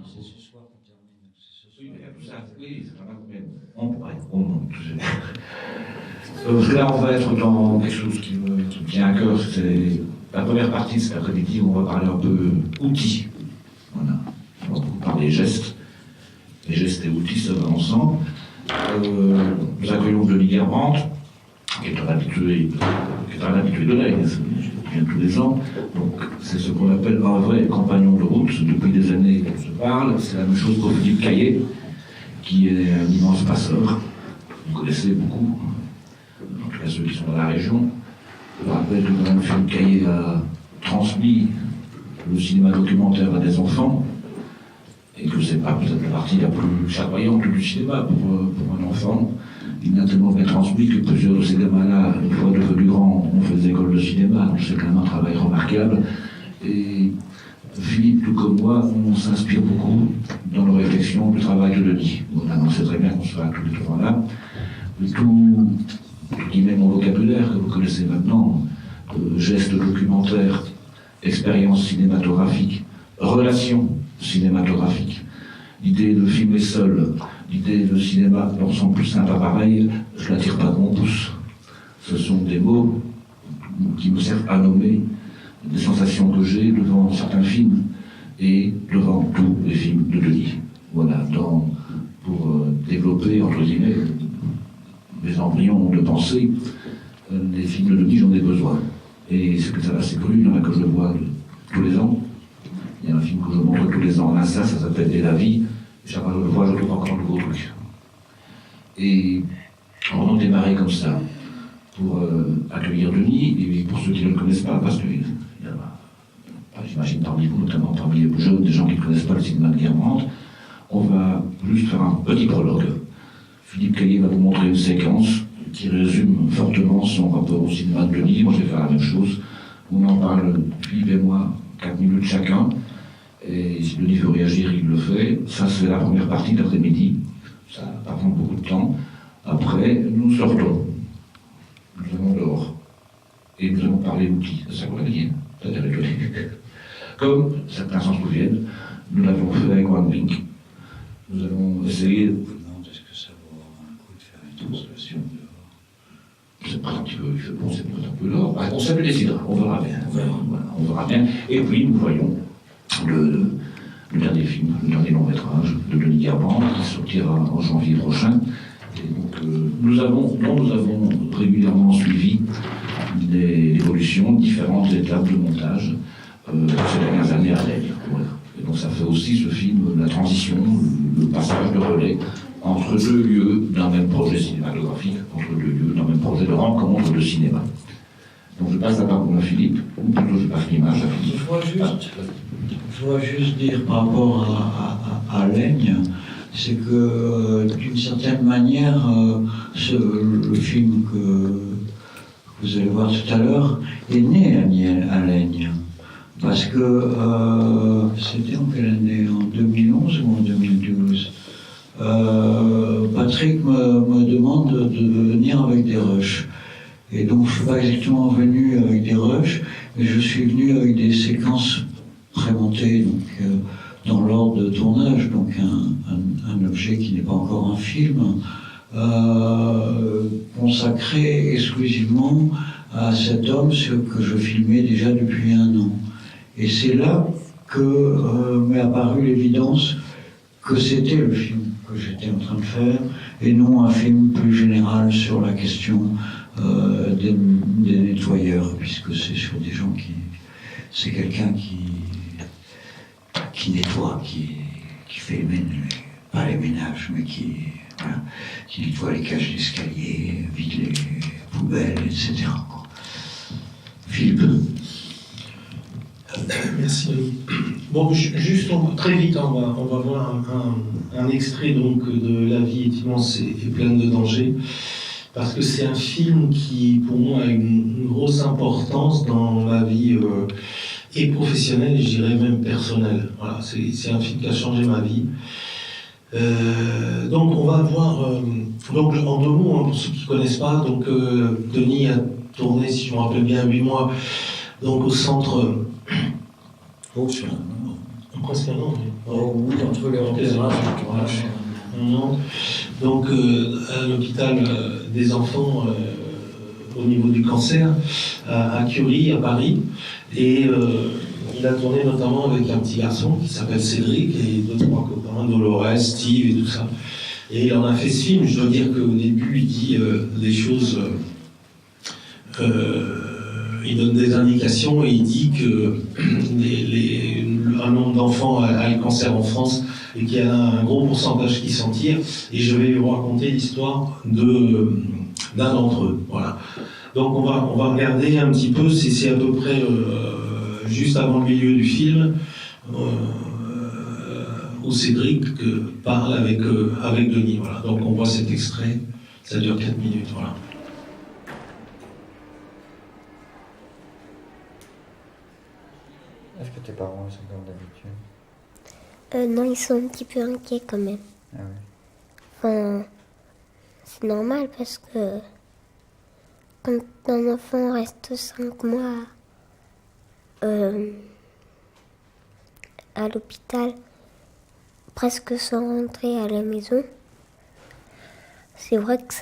c'est ce soir qu'on termine. Oui, c'est pas mal. Parce que là, on va être dans quelque chose qui me tient à cœur. C'est la première partie de cet après-midi où on va parler un peu outils. Voilà. On va beaucoup parler gestes. Les gestes et outils, ça va ensemble. Nous accueillons Denis Guerbrand, qui est un habitué de l'œil, il vient tous les ans. Donc, c'est ce qu'on appelle un vrai compagnon de route. Depuis des années qu'on se parle. C'est la même chose pour Philippe Caillet, qui est un immense passeur. Vous connaissez beaucoup, en tout cas ceux qui sont dans la région. Je rappelle que Mme Philippe Caillet a transmis le cinéma documentaire à des enfants, et que c'est pas peut-être la partie la plus chatoyante du cinéma pour un enfant. Il n'a tellement bien transmis que plusieurs de ces gamins-là, une fois devenus grands, ont fait des écoles de cinéma, donc c'est quand même un travail remarquable. Et Philippe, tout comme moi, on s'inspire beaucoup dans nos réflexions du travail de Denis. Voilà, on sait très bien qu'on sera tous les trois là. Tout, guillemets, mon vocabulaire que vous connaissez maintenant, gestes documentaires, expériences cinématographiques, relations cinématographiques, l'idée de filmer seul, l'idée de cinéma dans son plus simple appareil, je ne la tire pas de mon pouce. Ce sont des mots qui me servent à nommer des sensations que j'ai devant certains films et devant tous les films de Denis. Voilà, pour développer, entre guillemets, des embryons de pensée, les films de Denis, j'en ai besoin. Et c'est assez connu, il y en a que je vois tous les ans. Il y a un film que je montre tous les ans en Alsace, ça s'appelle Et la vie. Chaque fois que je le vois, je trouve encore de nouveaux trucs. Et on a démarré comme ça pour accueillir Denis, et pour ceux qui ne le connaissent pas, parce que j'imagine parmi vous, notamment parmi les jeunes, des gens qui ne connaissent pas le cinéma de Guerbrand, on va juste faire un petit prologue. Philippe Caillet va vous montrer une séquence qui résume fortement son rapport au cinéma de Denis. Moi, je vais faire la même chose. On en parle, Philippe et moi, 4 minutes chacun. Et si Denis veut réagir, il le fait. Ça, c'est la première partie d'après-midi. Ça va prendre beaucoup de temps. Après, nous sortons. Nous allons dehors. Et nous allons parler d'outils. C'est ça qu'on a dit. C'est-à-dire comme certains s'en souviennent, nous l'avons fait avec One Pink. Nous allons essayer. Est-ce que ça va avoir un coup de faire une translation dehors? C'est pas un petit peu, c'est peut-être un peu dehors. On se le décidera, on verra bien. On verra bien. Et puis nous voyons le dernier film, le dernier long métrage de Denis Guerbrand qui sortira en janvier prochain. Et donc nous avons régulièrement suivi l'évolution, différentes étapes de montage ces dernières années à l'aigle. Voilà. Et donc ça fait aussi ce film, la transition, le passage de relais entre deux lieux d'un même projet cinématographique, entre deux lieux d'un même projet de rencontre de cinéma. Donc je passe la parole à Philippe, ou plutôt je passe l'image à Philippe. Je dois juste dire par rapport à Laigne, c'est que d'une certaine manière, le film que vous allez voir tout à l'heure est né à Laigne. Parce que c'était en quelle année? En 2011 ou en 2012 Patrick me demande de venir avec des rushs. Et donc je ne suis pas exactement venu avec des rushs, mais je suis venu avec des séquences prémontées, donc dans l'ordre de tournage, donc un objet qui n'est pas encore un film, consacré exclusivement à cet homme, ce que je filmais déjà depuis 1 an. Et c'est là que m'est apparue l'évidence que c'était le film que j'étais en train de faire, et non un film plus général sur la question des nettoyeurs, puisque c'est sur des gens c'est quelqu'un qui nettoie, qui fait pas les ménages, mais qui nettoie les cages d'escalier, vide les poubelles, etc. Philippe. Merci. Bon, juste très vite, on va voir un extrait donc de La vie est immense et pleine de dangers, parce que c'est un film qui, pour moi, a une grosse importance dans ma vie et professionnelle, et je dirais même personnelle. Voilà, c'est un film qui a changé ma vie. Donc, on va voir, donc en 2 mots, hein, pour ceux qui ne connaissent pas, donc Denis a tourné, si je me rappelle bien, 8 mois, donc au centre. Presque un an, oui. Oh, oui, entre les repérages et le tournage. Un an. Donc, à l'hôpital des enfants au niveau du cancer, à Curie, à Paris. Et il a tourné notamment avec un petit garçon qui s'appelle Cédric et 2-3 copains, Dolores, Steve et tout ça. Et il en a fait ce film. Je dois dire qu'au début, il dit des choses. Il donne des indications et il dit que un nombre d'enfants a le cancer en France et qu'il y a un gros pourcentage qui s'en tire. Et je vais vous raconter l'histoire d'un d'entre eux. Voilà. Donc on va regarder un petit peu, c'est à peu près juste avant le milieu du film, où Cédric parle avec Denis. Voilà. Donc on voit cet extrait, ça dure 4 minutes. Voilà. Est-ce que tes parents sont comme d'habitude? Non, ils sont un petit peu inquiets quand même. Ah oui. Enfin, c'est normal parce que quand un enfant reste 5 mois à l'hôpital, presque sans rentrer à la maison, c'est vrai que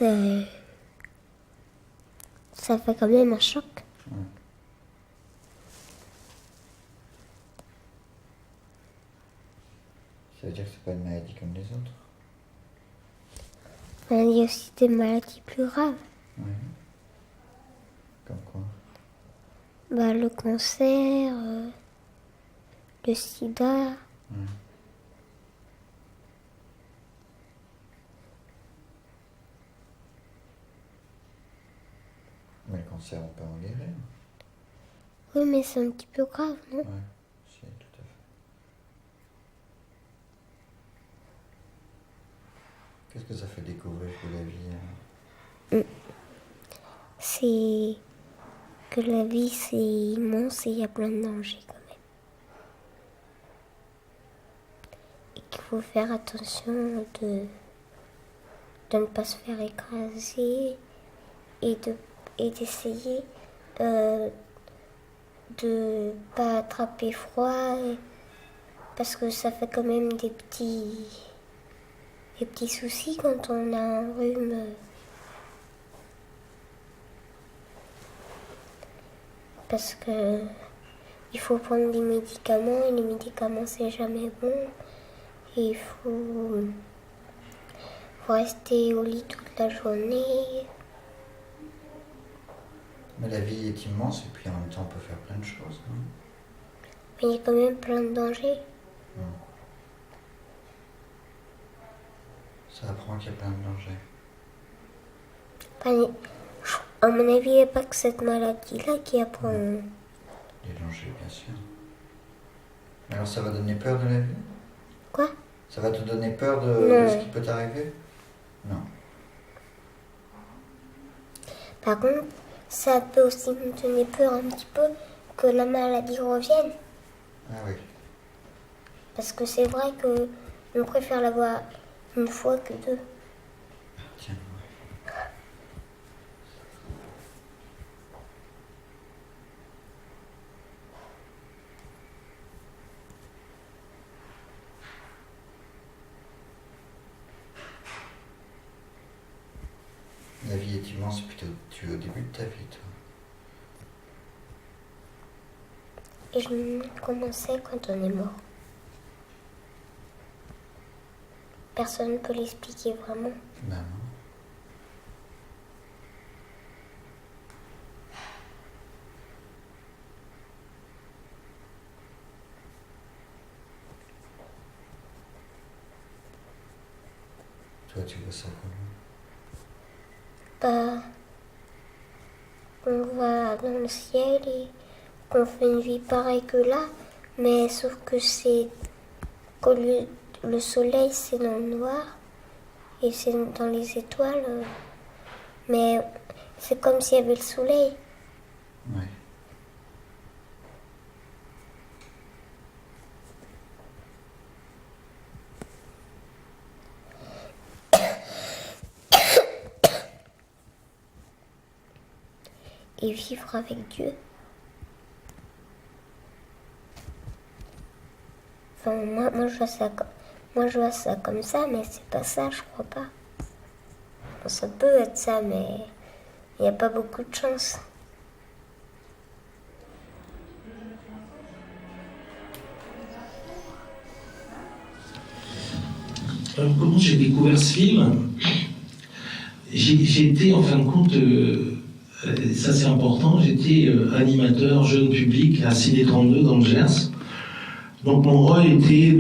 ça fait quand même un choc. Ça veut dire que c'est pas une maladie comme les autres? Enfin, il y a aussi des maladies plus graves. Oui. Comme quoi? Bah, le cancer, le sida. Oui. Mais le cancer, on peut en guérir. Oui, mais c'est un petit peu grave, non? Oui, si, tout à fait. Qu'est-ce que ça fait découvrir que la vie... C'est que la vie, c'est immense et il y a plein de dangers quand même. Et qu'il faut faire attention de ne pas se faire écraser et d'essayer de pas attraper froid parce que ça fait quand même des petits soucis quand on a un rhume. Parce que il faut prendre des médicaments et les médicaments c'est jamais bon. Et il faut rester au lit toute la journée. Mais la vie est immense et puis en même temps on peut faire plein de choses, non? Mais il y a quand même plein de dangers. Ça apprend qu'il y a plein de dangers. Enfin, à mon avis, il n'y a pas que cette maladie-là qui apprend. Les dangers, bien sûr. Mais alors ça va donner peur de la vie? Quoi? Ça va te donner peur de ce qui peut t'arriver? Non. Par contre, ça peut aussi me donner peur un petit peu que la maladie revienne. Ah oui. Parce que c'est vrai que on préfère l'avoir une fois que deux. Tiens. La vie est immense, puis tu es au début de ta vie, toi. Et je me demande comment c'est quand on est mort. Personne ne peut l'expliquer vraiment. Ben non. Toi, tu vois ça comment? Bah, on va dans le ciel et qu'on fait une vie pareille que là, mais sauf que c'est qu'au lieu le soleil c'est dans le noir et c'est dans les étoiles, mais c'est comme s'il y avait le soleil. Oui. Et vivre avec Dieu. Enfin, moi je vois ça comme ça, mais c'est pas ça, je crois pas. Bon, ça peut être ça, mais il n'y a pas beaucoup de chance. Comment j'ai découvert ce film? J'ai été, en fin de compte, ça c'est important, j'étais animateur jeune public à Ciné 32 dans le Gers. Donc mon rôle était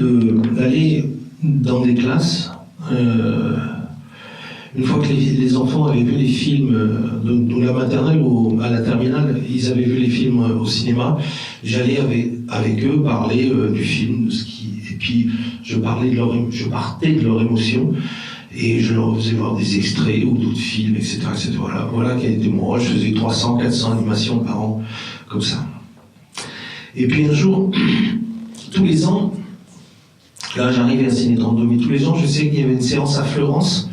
d'aller dans des classes. Une fois que les enfants avaient vu les films, de la maternelle à la terminale, ils avaient vu les films au cinéma, j'allais avec eux parler du film, et puis je partais de leur émotion, et je leur faisais voir des extraits ou d'autres films, etc. etc. Voilà quel était mon rôle. Je faisais 300, 400 animations par an, comme ça. Et puis un jour, tous les ans, là j'arrivais à Ciné 32, mais tous les ans, je sais qu'il y avait une séance à Fleurance.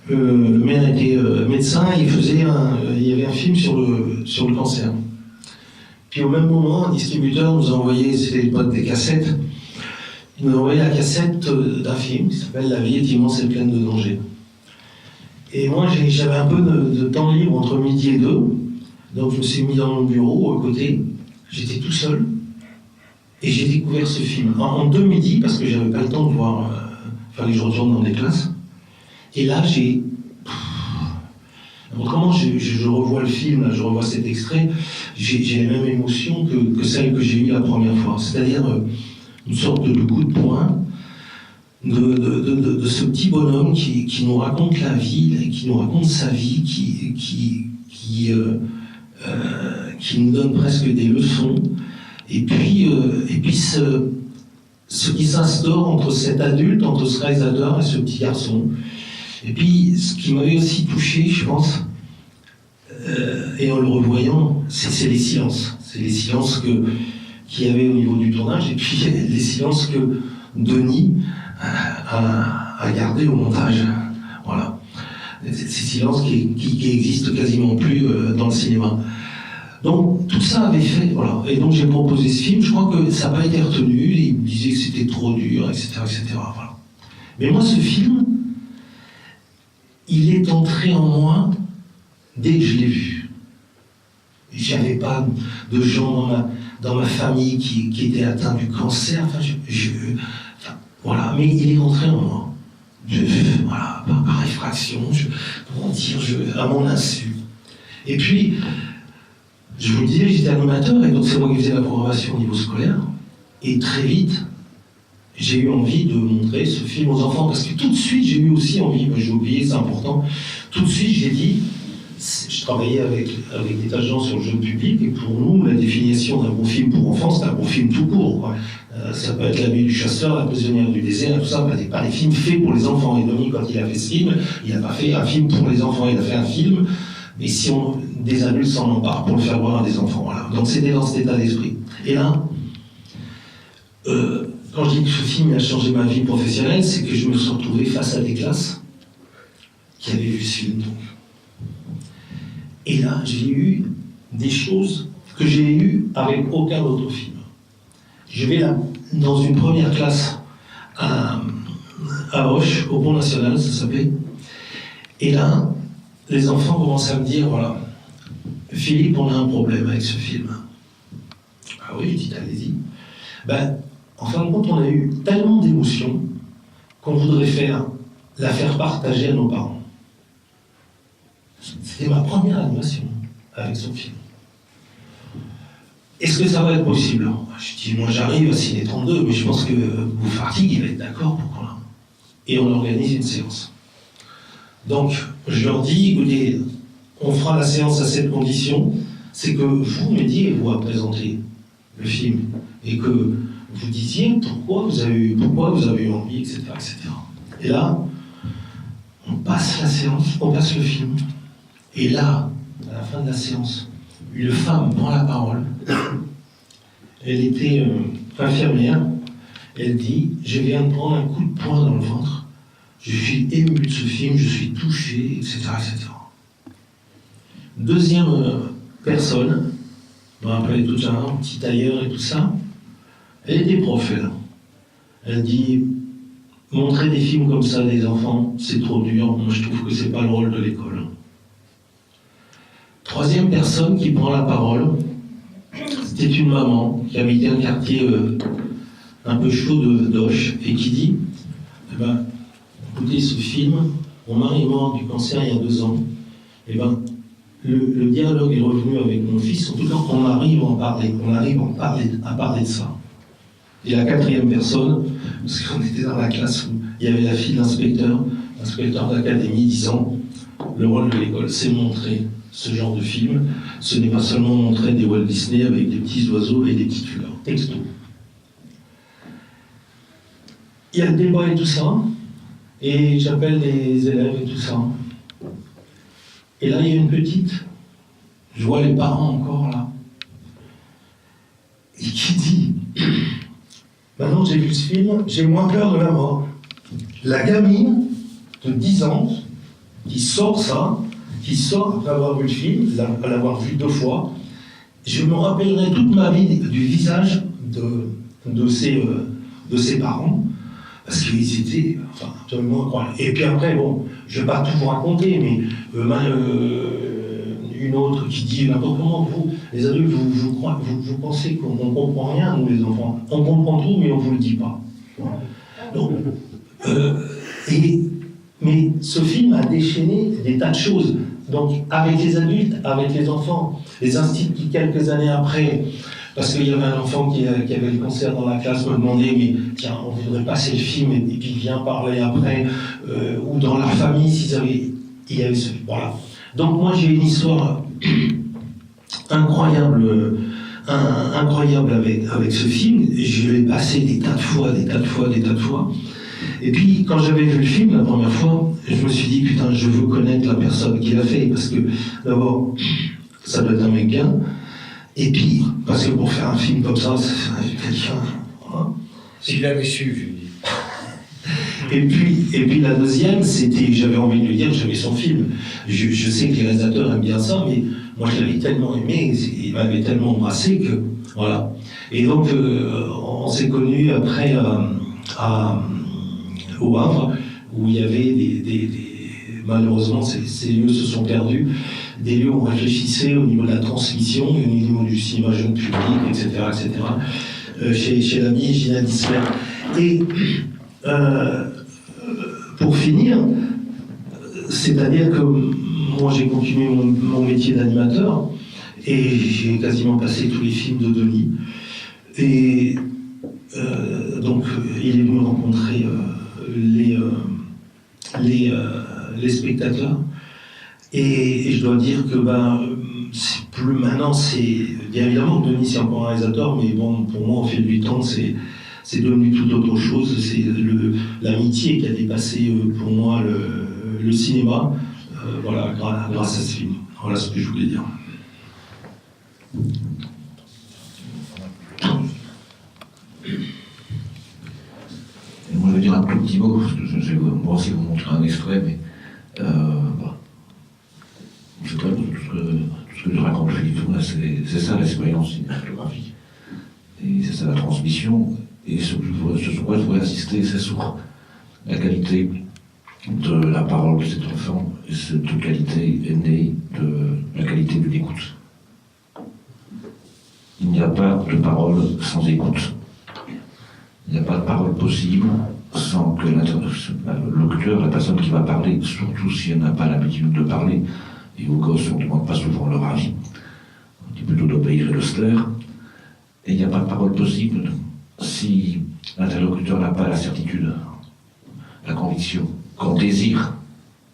Le maire était médecin, il y avait un film sur le cancer. Puis au même moment, un distributeur nous a envoyé, c'était l'époque des cassettes, il nous a envoyé la cassette d'un film qui s'appelle La vie est immense et pleine de dangers. Et moi, j'avais un peu de temps libre entre midi et 2, donc je me suis mis dans mon bureau à côté, j'étais tout seul, et j'ai découvert ce film. En 2 midis, parce que j'avais pas le temps de voir, fallait que je retourne dans des classes. Et là, comment je revois le film, là, je revois cet extrait, j'ai les mêmes émotions que celles que j'ai eues la première fois. C'est-à-dire une sorte de coup de poing de ce petit bonhomme qui nous raconte la vie, qui nous raconte sa vie, qui nous donne presque des leçons. Et puis ce qui s'instaure entre cet adulte, entre ce réalisateur et ce petit garçon. Et puis, ce qui m'avait aussi touché, je pense, et en le revoyant, c'est les silences. C'est les silences qu'il y avait au niveau du tournage, et puis les silences que Denis a gardés au montage. Voilà. Ces silences qui existent quasiment plus dans le cinéma. Donc, tout ça avait fait, voilà. Et donc, j'ai proposé ce film. Je crois que ça n'a pas été retenu. Il me disait que c'était trop dur, etc., etc. Voilà. Mais moi, ce film, il est entré en moi dès que je l'ai vu. J'avais pas de gens dans ma famille qui étaient atteints du cancer. Voilà, mais il est entré en moi. Voilà, par effraction, comment dire, à mon insu. Et puis, je vous le disais, j'étais animateur, et donc c'est moi qui faisais la programmation au niveau scolaire. Et très vite, j'ai eu envie de montrer ce film aux enfants, parce que tout de suite, j'ai eu aussi envie, j'ai oublié, c'est important, tout de suite, j'ai dit, je travaillais avec des agents sur le jeune public, et pour nous, la définition d'un bon film pour enfants, c'est un bon film tout court, quoi. Ça peut être La nuit du chasseur, La prisonnière du désert, tout ça, pas des films faits pour les enfants. Et Denis, quand il a fait ce film, il n'a pas fait un film pour les enfants, il a fait un film, mais si des adultes s'en emparent pour le faire voir à des enfants, voilà. Donc c'était dans cet état d'esprit. Et là, quand je dis que ce film a changé ma vie professionnelle, c'est que je me suis retrouvé face à des classes qui avaient vu ce film. Donc. Et là, j'ai eu des choses que j'ai eues avec aucun autre film. Je vais là, dans une première classe à Auch, au Pont National, ça s'appelait. Et là, les enfants commencent à me dire, voilà, Philippe, on a un problème avec ce film. Ah oui, je dis, allez-y. En fin de compte, on a eu tellement d'émotions qu'on voudrait la faire partager à nos parents. C'était ma première animation avec ce film. Est-ce que ça va être possible? Je dis, moi j'arrive à Ciné 32, mais je pense que Bouffartig, il va être d'accord pour qu'on l'a. Et on organise une séance. Donc, je leur dis, écoutez, on fera la séance à cette condition, c'est que vous m'aidiez, vous, à présenter le film, et que vous disiez pourquoi vous avez eu envie, etc., etc. Et là, on passe la séance, on passe le film, et là, à la fin de la séance, une femme prend la parole. Elle était infirmière. Elle dit, je viens de prendre un coup de poing dans le ventre. Je suis ému de ce film, je suis touché, etc., etc. Deuxième personne, je me rappelle tout un petit tailleur et tout ça. Elle était prof, elle. Elle dit « Montrer des films comme ça à des enfants, c'est trop dur. Moi, je trouve que c'est pas le rôle de l'école. » Troisième personne qui prend la parole, c'était une maman qui habitait un quartier un peu chaud d'Auch et qui dit eh ben, écoutez, ce film, mon mari est mort du cancer il y a 2 ans. Eh ben, le dialogue est revenu avec mon fils. En tout cas, on arrive à en parler. On arrive à parler de ça. Et la quatrième personne, parce qu'on était dans la classe où il y avait la fille de l'inspecteur d'académie, disant le rôle de l'école, c'est montrer ce genre de film. Ce n'est pas seulement montrer des Walt Disney avec des petits oiseaux et des petites fleurs. Texto. Il y a le débat et tout ça, et j'appelle les élèves et tout ça. Et là, il y a une petite, je vois les parents encore là, et qui dit maintenant que j'ai vu ce film, j'ai moins peur de la mort. La gamine de 10 ans qui sort ça, qui sort après avoir vu le film, l'avoir vu 2 fois, je me rappellerai toute ma vie du visage de ses parents, parce qu'ils étaient absolument incroyables. Et puis après, bon, je ne vais pas tout vous raconter, mais une autre qui dit n'importe comment, vous, les adultes, vous pensez qu'on ne comprend rien, nous les enfants. On comprend tout, mais on ne vous le dit pas. Donc, mais ce film a déchaîné des tas de choses. Donc, avec les adultes, avec les enfants, les instituts, quelques années après, parce qu'il y avait un enfant qui avait le cancer dans la classe, me demandait, mais tiens, on voudrait passer le film, et puis viens parler après, ou dans la famille, il y avait ce... Voilà. Donc moi, j'ai une histoire incroyable avec ce film. Je l'ai passé des tas de fois. Et puis, quand j'avais vu le film la première fois, je me suis dit, putain, je veux connaître la personne qui l'a fait, parce que, d'abord, ça doit être un mec bien, et puis, parce que pour faire un film comme ça, c'est quelqu'un... Hein. S'il avait su, je lui dis. Et puis la deuxième, c'était, j'avais envie de lui dire, j'avais son film. Je sais que les réalisateurs aiment bien ça, mais moi je l'avais tellement aimé, il m'avait tellement embrassé que, voilà. Et donc, on s'est connus après au Havre, où il y avait malheureusement, ces lieux se sont perdus, des lieux où on réfléchissait au niveau de la transmission, au niveau du cinéma jeune public, etc., chez l'ami Gina Disler. Et pour finir, c'est-à-dire que moi j'ai continué mon métier d'animateur, et j'ai quasiment passé tous les films de Denis. Et donc, il est venu rencontrer les spectateurs. Et je dois dire que c'est plus maintenant, bien évidemment que Denis c'est encore un réalisateur, mais bon, pour moi au fil du temps c'est devenu tout autre chose. C'est l'amitié qui a dépassé pour moi le cinéma, voilà, grâce à ce film. Voilà ce que je voulais dire. Et moi je vais dire un tout petit mot, parce que je vais moi aussi vous montrer un extrait, mais voilà. C'est tout ce que je raconte, Philippe, c'est ça l'expérience cinématographique. Et c'est ça la transmission. Et ce quoi je voudrais insister, c'est sur la qualité de la parole de cet enfant. Et cette qualité est née de la qualité de l'écoute. Il n'y a pas de parole sans écoute. Il n'y a pas de parole possible sans que le locuteur, la personne qui va parler, surtout si elle n'a pas l'habitude de parler, et aux gosses, on ne demande pas souvent leur avis, on dit plutôt d'obéir et de se taire, et il n'y a pas de parole possible si l'interlocuteur n'a pas la certitude, la conviction, qu'on désire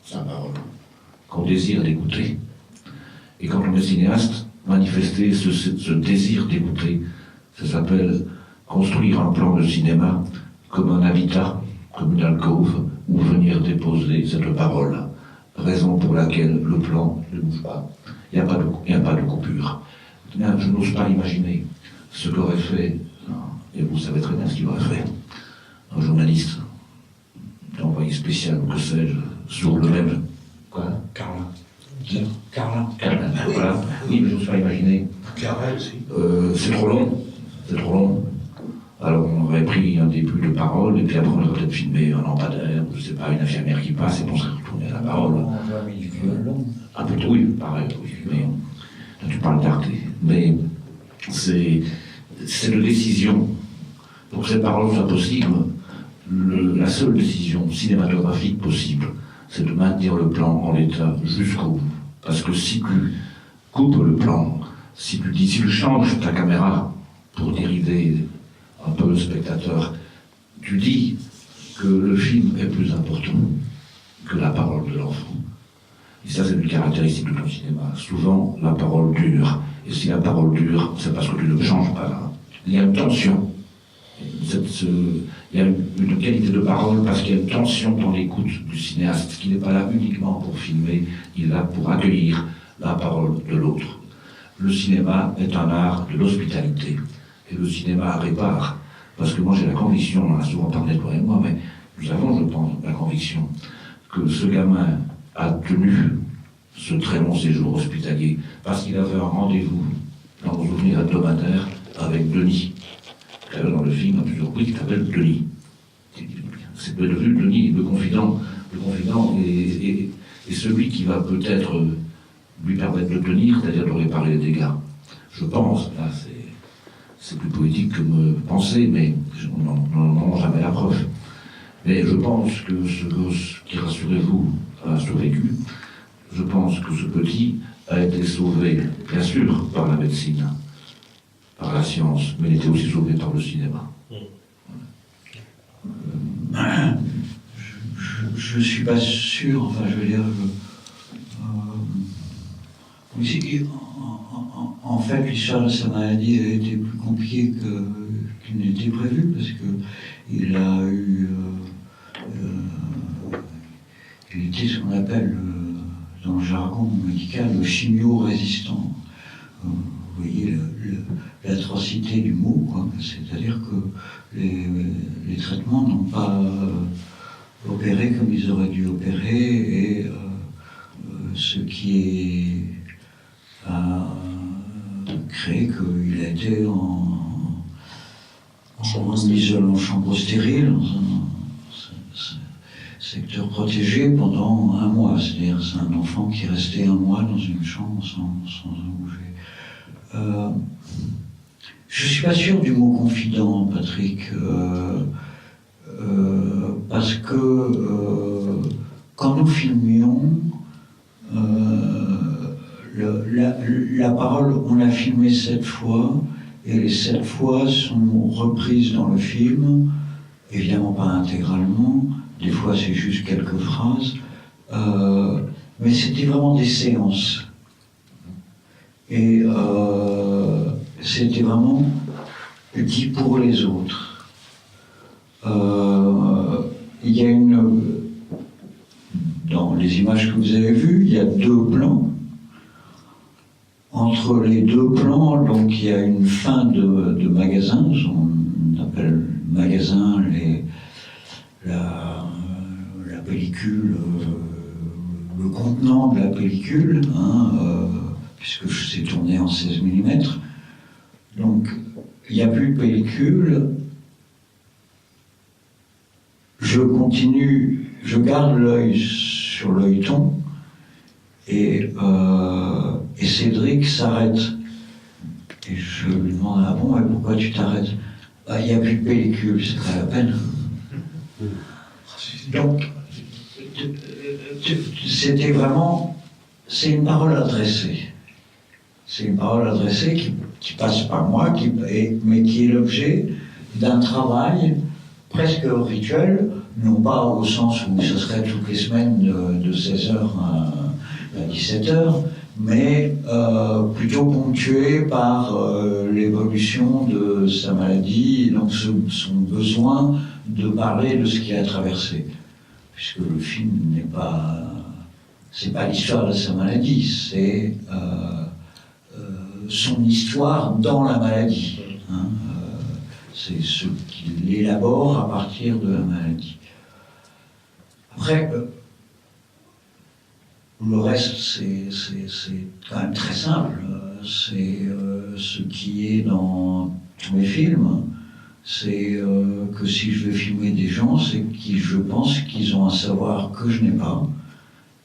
sa parole, qu'on désire d'écouter. Et quand on est cinéaste, manifester ce désir d'écouter, ça s'appelle construire un plan de cinéma comme un habitat, comme une alcôve, où venir déposer cette parole. Raison pour laquelle le plan ne bouge pas. Il n'y a pas de coupure. Je n'ose pas imaginer ce qu'aurait fait, et vous savez très bien ce qu'il aurait fait, un journaliste, d'envoyé spécial, que sais-je, sur le même... Quoi ? Carla. Voilà. Oui, mais je n'ose pas imaginer. Carla aussi. C'est trop long. Alors on aurait pris un début de parole, et puis après on aurait peut-être filmé un lampadaire, je sais pas, une infirmière qui passe, et puis on serait retourné à la parole. On va mis du violon. Un peu, oui, pareil, oui, mais là, tu parles d'arte, mais c'est de décision. Pour que cette parole soit possible, la seule décision cinématographique possible, c'est de maintenir le plan en l'état jusqu'au bout. Parce que si tu coupes le plan, si tu changes ta caméra pour dériver un peu le spectateur, tu dis que le film est plus important que la parole de l'enfant. Et ça, c'est une caractéristique de ton cinéma. Souvent, la parole dure. Et si la parole dure, c'est parce que tu ne changes pas là. Il y a une tension. Il y a une qualité de parole parce qu'il y a une tension dans l'écoute du cinéaste qui n'est pas là uniquement pour filmer, il est là pour accueillir la parole de l'autre. Le cinéma est un art de l'hospitalité. Et le cinéma répare. Parce que moi j'ai la conviction, on en a souvent parlé toi et moi, mais nous avons, je pense, la conviction que ce gamin a tenu ce très long séjour hospitalier parce qu'il avait un rendez-vous dans nos souvenirs hebdomadaires avec Denis. D'ailleurs, dans le film, à plusieurs reprises, qui s'appelle Denis. C'est devenu Denis, le confident et celui qui va peut-être lui permettre de tenir, c'est-à-dire de réparer les dégâts. Je pense, là c'est plus poétique que me penser, mais on n'en a jamais la preuve. Mais je pense que ce gosse qui, rassurez-vous, a survécu, je pense que ce petit a été sauvé, bien sûr, par la médecine, par la science, mais il était aussi sauvé par le cinéma. Je ne suis pas sûr, enfin je veux dire, en fait l'histoire de sa maladie a été plus compliquée qu'il n'était prévu, parce qu'il a eu, il était ce qu'on appelle dans le jargon médical le chimio-résistant. Vous voyez l'atrocité du mot, quoi. C'est-à-dire que les traitements n'ont pas opéré comme ils auraient dû opérer, et ce qui a créé qu'il a été en chambre stérile, dans un secteur protégé pendant un mois. C'est-à-dire c'est un enfant qui est resté un mois dans une chambre sans en bouger. Je ne suis pas sûr du mot confident, Patrick, parce que quand nous filmions, la parole, on l'a filmée 7 fois, et les 7 fois sont reprises dans le film, évidemment pas intégralement, des fois c'est juste quelques phrases, mais c'était vraiment des séances. Et c'était vraiment dit pour les autres. Il y a dans les images que vous avez vues, il y a 2 plans. Entre les 2 plans, donc il y a une fin de magasin, on appelle magasin la pellicule, le contenant de la pellicule, puisque c'est tourné en 16 mm. Donc il n'y a plus de pellicule. Je continue, je garde l'œil sur l'œilleton, et Cédric s'arrête. Et je lui demande: ah bon, et pourquoi tu t'arrêtes? Il n'y a plus de pellicule, c'est pas la peine. Donc, c'était vraiment, c'est une parole adressée. C'est une parole adressée qui passe par moi, mais qui est l'objet d'un travail presque rituel, non pas au sens où ce serait toutes les semaines de 16h à 17h, mais plutôt ponctué par l'évolution de sa maladie, et donc son besoin de parler de ce qu'il a traversé. Puisque le film c'est pas l'histoire de sa maladie, c'est son histoire dans la maladie. C'est ce qu'il élabore à partir de la maladie. Après, le reste, c'est quand même très simple. C'est ce qui est dans tous mes films. C'est que si je vais filmer des gens, c'est que je pense qu'ils ont un savoir que je n'ai pas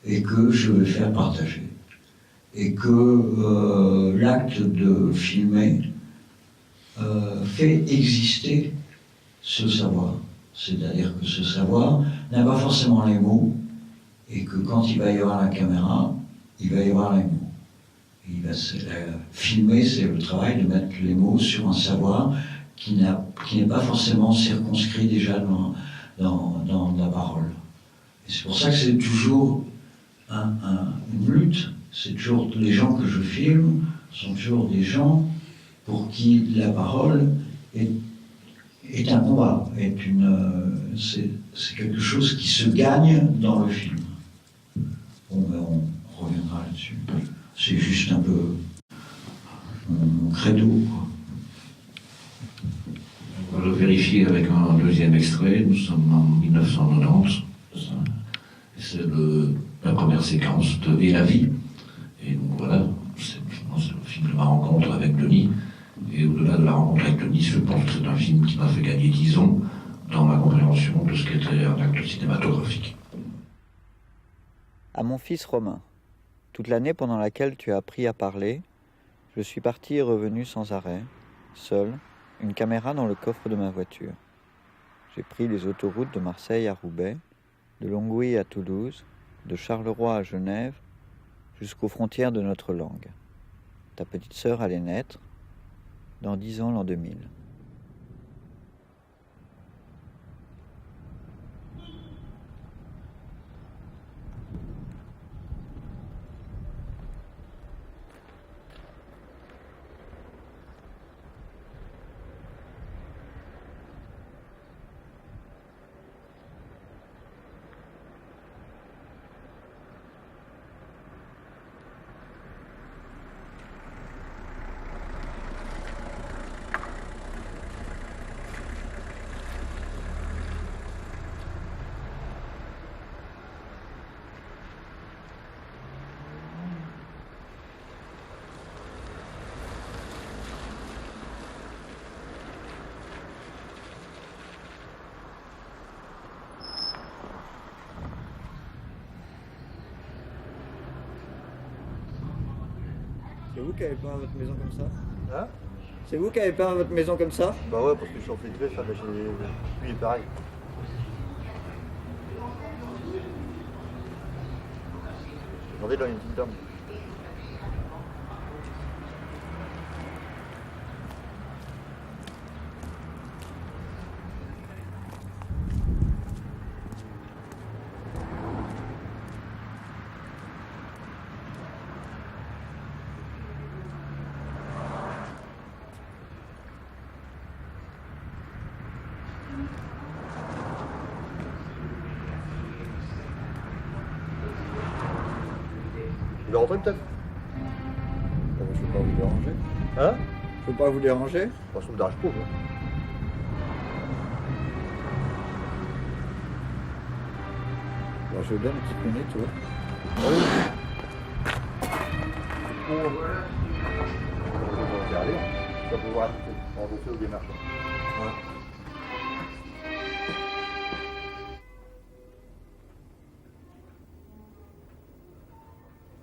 et que je vais faire partager. Et que l'acte de filmer fait exister ce savoir. C'est-à-dire que ce savoir n'a pas forcément les mots et que quand il va y avoir la caméra, il va y avoir les mots. Filmer, c'est le travail de mettre les mots sur un savoir qui n'est pas forcément circonscrit déjà dans la parole. Et c'est pour ça que c'est toujours une lutte. C'est toujours les gens que je filme sont toujours des gens pour qui la parole est un combat, c'est quelque chose qui se gagne dans le film. Bon, ben on reviendra là-dessus. C'est juste un peu mon credo, quoi. On va le vérifier avec un deuxième extrait. Nous sommes en 1990. C'est la première séquence de Et la vie. Et donc voilà, c'est le film de ma rencontre avec Denis. Et au-delà de la rencontre avec Denis, je pense que c'est un film qui m'a fait gagner 10 ans dans ma compréhension de ce qu'était un acte cinématographique. À mon fils Romain, toute l'année pendant laquelle tu as appris à parler, je suis parti et revenu sans arrêt, seul, une caméra dans le coffre de ma voiture. J'ai pris les autoroutes de Marseille à Roubaix, de Longwy à Toulouse, de Charleroi à Genève, jusqu'aux frontières de notre langue. Ta petite sœur allait naître, dans 10 ans l'an 2000. C'est vous qui avez peint votre maison comme ça? Hein? C'est vous qui avez peint votre maison comme ça? Bah ouais, parce que je suis en fait greffe, mais lui, pareil. Regardez là, il y a une petite dame. Il va rentrer peut-être? Je ne peux pas vous déranger. Hein? Je ne peux pas vous déranger. Bah, ça me dérange pas, quoi. Bon, je veux bien une petite minute, tu vois. Oui. Bon, voilà. On va aller. Ça peut voir on va faire au démarche. Ouais.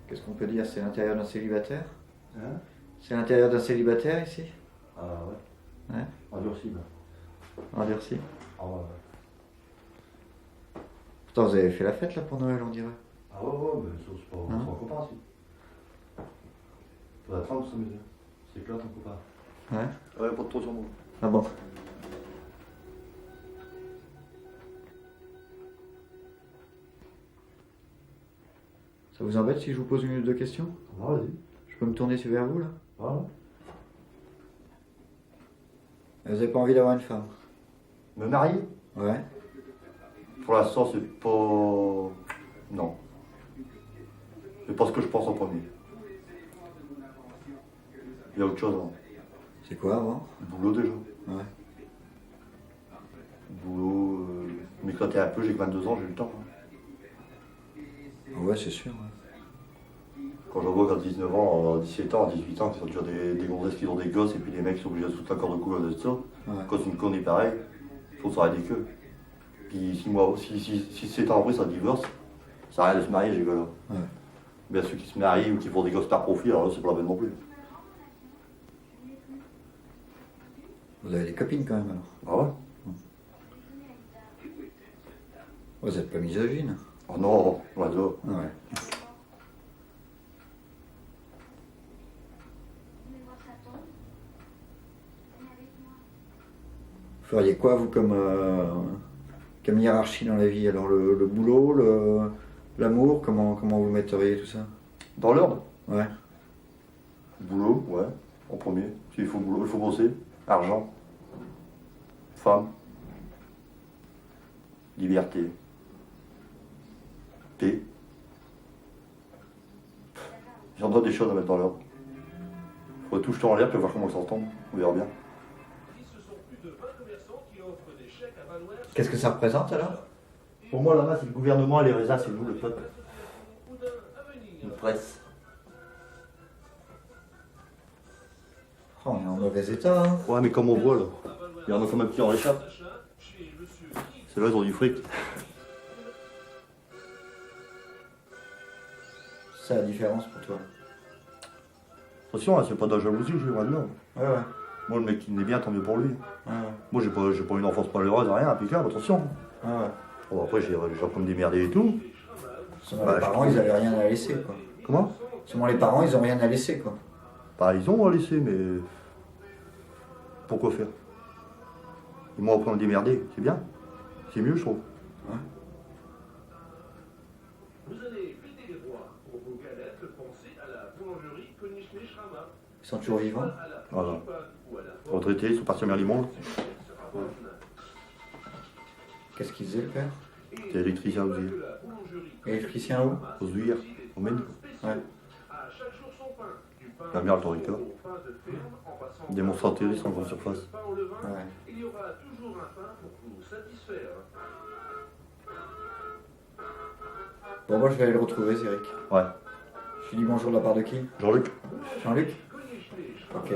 Qu'est-ce qu'on peut dire? C'est l'intérieur d'un célibataire? Hein? C'est l'intérieur d'un célibataire ici? Ah ouais. Ouais. Endurci, là. Endurci. Ah ouais. Pourtant, vous avez fait la fête là pour Noël, on dirait. Ah ouais, mais ça, c'est pas Hein? un copain, si. Faudrait attendre, ça, mais c'est clair, ton copain. Ouais. Ouais, pas de trop sur moi. Ah bon? Ça vous embête si je vous pose une ou deux questions? Ah, vas-y. Je peux me tourner vers vous là? Voilà. Vous n'avez pas envie d'avoir une femme? Me marier? Ouais. Pour l'instant, c'est pas. Non. C'est pas ce que je pense en premier. Il y a autre chose avant. C'est quoi avant? Le boulot déjà. Ouais. Le boulot, m'éclater un peu, j'ai que 22 ans, j'ai eu le temps. Hein. Ouais, c'est sûr. Ouais. Quand je vois qu'à 19 ans, 17 ans, 18 ans, qui sont déjà des gonzesses qui ont des gosses, et puis les mecs sont obligés de foutre la corde au cou de ça, quand une conne est pareille, je trouve ça ridicule. Puis si 7 ans après ça divorce, ça sert à rien de se marier, les gars-là. Ouais. Mais ceux qui se marient ou qui font des gosses par profit, alors là, c'est pas la peine non plus. Vous avez des copines quand même alors? Ah ouais? Vous n'êtes pas misogyne? Oh non, loin de là. Ouais. Vous feriez quoi, vous, comme hiérarchie dans la vie? Alors, le boulot, l'amour, comment vous metteriez tout ça? Dans l'ordre? Ouais. Boulot, ouais, en premier. S'il faut boulot, il faut bosser. Argent. Femme. Liberté. Paix. J'en donne des choses à mettre dans l'ordre. Faut tout jeter en l'air, puis voir comment ça retombe. On verra bien. Qu'est-ce que ça représente alors? Pour moi, là-bas, c'est le gouvernement et les raisins, c'est nous, le peuple. Une presse. Oh, on est en mauvais état, hein. Ouais, mais comme on voit, là, il y en a quand même qui en réchappent. C'est là, ils ont du fric. C'est la différence pour toi. Attention, hein, c'est pas de la jalousie, je vais là. Ouais, ouais. Moi, le mec qui n'est bien, tant mieux pour lui. Ouais, ouais. Moi, j'ai pas une enfance malheureuse, rien, impeccable, attention. Ouais, ouais. Bon, après, j'ai appris à me démerder et tout. Seulement les parents, ils avaient rien à laisser, quoi. Comment? Seulement les parents, ils ont rien à laisser, quoi. Bah, ils ont à laisser, mais. Pourquoi faire? Ils m'ont appris à me démerder, c'est bien. C'est mieux, je trouve. Ouais. Vous allez péter les rois pour vos galettes, pensez à la boulangerie Konischny-Shrama. Ils sont toujours vivants? Voilà. Retraités, ils sont partis à Merlimont. Qu'est-ce qu'ils faisaient, le père? C'est électricien aux Uyers. Électricien où? Aux Uyers, au Maine. Ouais. La mère, le Torica. Démonstratrice en grande surface. Ouais. Il y aura toujours un pain pour vous satisfaire. Bon, moi, je vais aller le retrouver, Céric. Ouais. Je lui dis bonjour de la part de qui? Jean-Luc. Jean-Luc? Ok.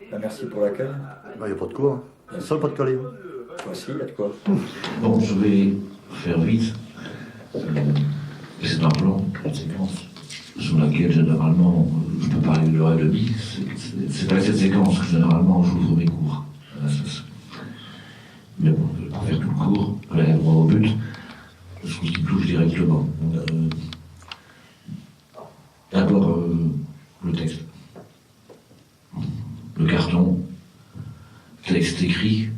Bah, merci pour l'accueil. Bah, y a pas de quoi. Hein. C'est ça le pas de Calais. Hein. Voici, il y a de quoi. Bon, je vais faire vite. C'est un plan, une séquence, sur laquelle généralement je peux parler de l'heure et demie. C'est avec cette séquence que généralement j'ouvre mes cours. Mais bon, je vais pas faire tout le cours, je vais aller droit au but. Ce qui touche directement. D'abord, le texte. Le carton, texte écrit,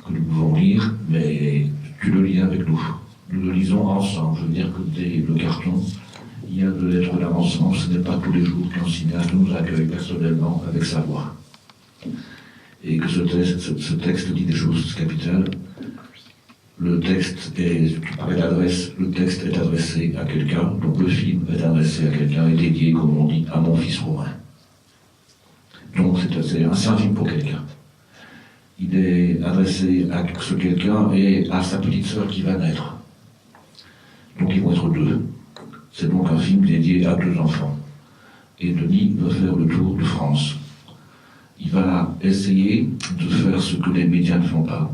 que nous pouvons lire, mais tu le lis avec nous. Nous le lisons ensemble. Je veux dire que dès le carton, il y a de lettres d'avancement. Ce n'est pas tous les jours qu'un cinéaste nous accueille personnellement avec sa voix. Et que ce texte dit des choses capitales. Le texte est, tu parlais d'adresse, le texte est adressé à quelqu'un, donc le film est adressé à quelqu'un et dédié, comme on dit, à mon fils Romain. Donc c'est un film pour quelqu'un. Il est adressé à ce quelqu'un et à sa petite sœur qui va naître. Donc ils vont être deux. C'est donc un film dédié à deux enfants. Et Denis va faire le tour de France. Il va essayer de faire ce que les médias ne font pas.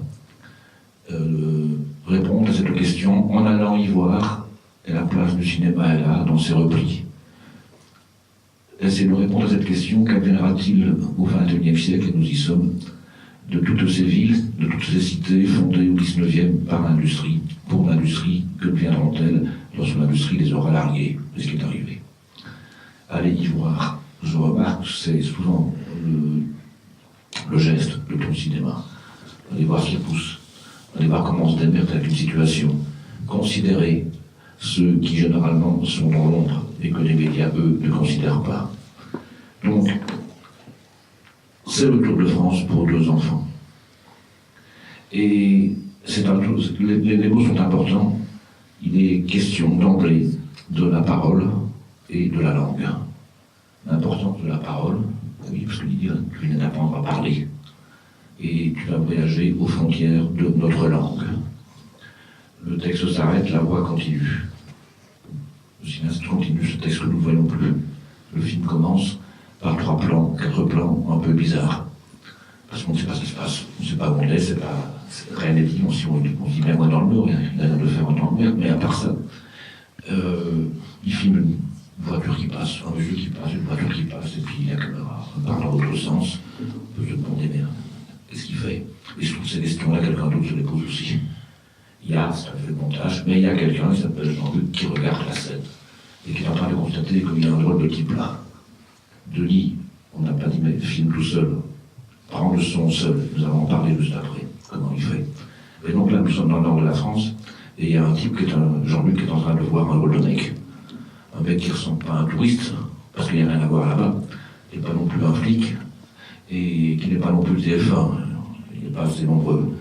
Répondre à cette question en allant y voir, et la place du cinéma est là, dans ses replis. Essayer de répondre à cette question, qu'adviendra-t-il au XXIe siècle, et nous y sommes, de toutes ces villes, de toutes ces cités fondées au XIXe par l'industrie, pour l'industrie, que deviendront-elles lorsque l'industrie les aura larguées, c'est ce qui est arrivé. Allez y voir. Je remarque, c'est souvent le geste de ton cinéma. Allez voir ce qui pousse. Allez voir comment on se démerde avec une situation. Considérer ceux qui généralement sont dans l'ombre et que les médias, eux, ne considèrent pas. Donc, c'est le Tour de France pour deux enfants. Et les mots sont importants. Il est question d'emblée de la parole et de la langue. L'importance de la parole, oui, parce que tu viens d'apprendre à parler. Et tu vas voyager aux frontières de notre langue. Le texte s'arrête, la voix continue. Le cinéaste continue ce texte que nous ne voyons plus. Le film commence par 3 plans, 4 plans un peu bizarres. Parce qu'on ne sait pas ce qui se passe, on ne sait pas où on est, rien n'est dit, on se dit bien moi dans le mur, il a l'air de faire un dans le mur, mais à part ça, il filme une voiture qui passe, un monsieur qui passe, une voiture qui passe, et puis la caméra part dans l'autre sens. On peut se demander, mais qu'est-ce qu'il fait? Et je trouve que ces questions-là, quelqu'un d'autre se les pose aussi. Il y a, ça fait le montage, mais il y a quelqu'un qui s'appelle Jean-Luc qui regarde la scène et qui est en train de constater qu'il y a un drôle de type là. Denis, on n'a pas dit, mais filme tout seul. Prends le son seul. Nous allons en parler juste après, comment il fait. Et donc là, nous sommes dans le nord de la France, et il y a un type Jean-Luc, qui est en train de voir un drôle de mec. Un mec qui ne ressemble pas à un touriste, parce qu'il n'y a rien à voir là-bas, et pas non plus un flic, et qui n'est pas non plus le TF1, il n'est pas assez nombreux,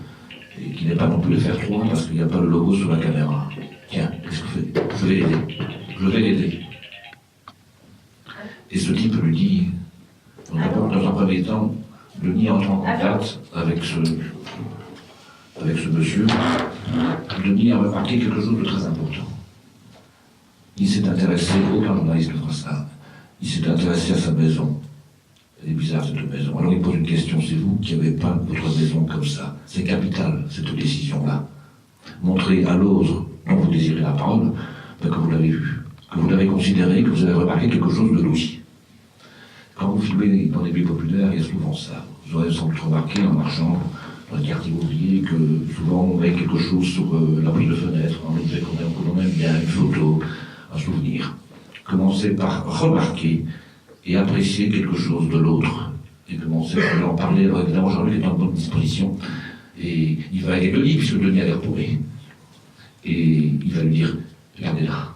et qui n'est pas non plus le FR3, parce qu'il n'y a pas le logo sur la caméra. Tiens, qu'est-ce que fait? Je vais l'aider. Je vais l'aider. Et ce type lui dit, dans un premier temps, Denis entre en contact avec ce monsieur. Denis a remarqué quelque chose de très important. Il s'est intéressé, aucun journaliste ne fera ça, il s'est intéressé à sa maison. Elle est bizarre cette maison. Alors il pose une question, c'est vous qui avez peint votre maison comme ça. C'est capital, cette décision-là. Montrer à l'autre dont vous désirez la parole, que vous l'avez vu, que vous l'avez considéré, que vous avez remarqué quelque chose de lui. Quand vous filmez dans les lieux populaires, il y a souvent ça. Vous aurez sans doute remarqué en marchant dans le quartier ouvrier que souvent on met quelque chose sur la prise de fenêtre, un objet qu'on aime bien, une photo, un souvenir. Commencez par remarquer et apprécier quelque chose de l'autre. Et commencez par en parler. Alors évidemment, Jean-Luc est en bonne disposition. Et il va aider Denis, puisque Denis a l'air paumé. Et il va lui dire, regardez là,